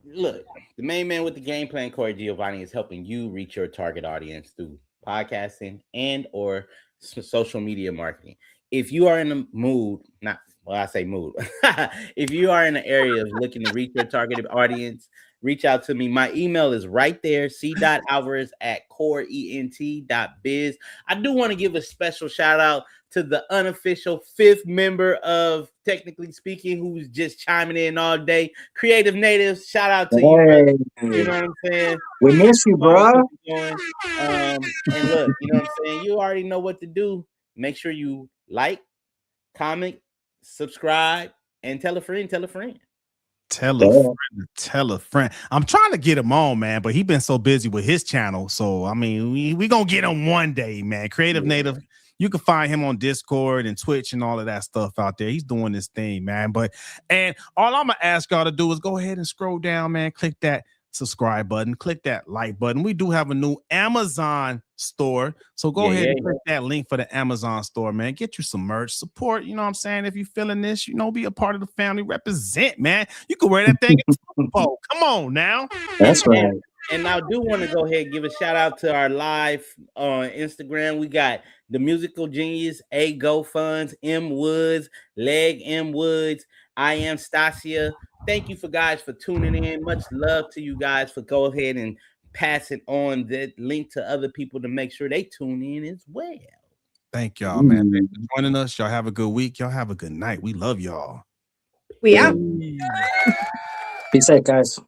Look, the main man with the game plan, Corey Giovanni, is helping you reach your target audience through podcasting and or social media marketing. If you are in the mood, if you are in the area of looking to reach your targeted audience, reach out to me. My email is right there, c.alvarez@coreent.biz. I do want to give a special shout out to the unofficial 5th member of Technically Speaking, who's just chiming in all day. Creative Natives, shout out to you, brother. You know what I'm saying? We miss you, bro. And look, you know what I'm saying? You already know what to do. Make sure you like, comment, subscribe, and tell a friend. Tell a friend. I'm trying to get him on, man, but he's been so busy with his channel. So, I mean, we going to get him one day, man. Creative Native. You can find him on Discord and Twitch and all of that stuff out there. He's doing this thing, man. And all I'm going to ask y'all to do is go ahead and scroll down, man. Click that subscribe button. Click that like button. We do have a new Amazon store. So go ahead and click that link for the Amazon store, man. Get you some merch. Support, you know what I'm saying? If you're feeling this, be a part of the family. Represent, man. You can wear that thing in the Super Bowl. Come on now. That's right. And I do want to go ahead and give a shout out to our live on Instagram. We got the Musical Genius, A Go Funds, M Woods, Leg M Woods, I Am Stasia. Thank you for tuning in. Much love to you guys for go ahead and passing on that link to other people to make sure they tune in as well. Thank y'all, man. Thanks for joining us. Y'all have a good week. Y'all have a good night. We love y'all. We out. Be safe, guys.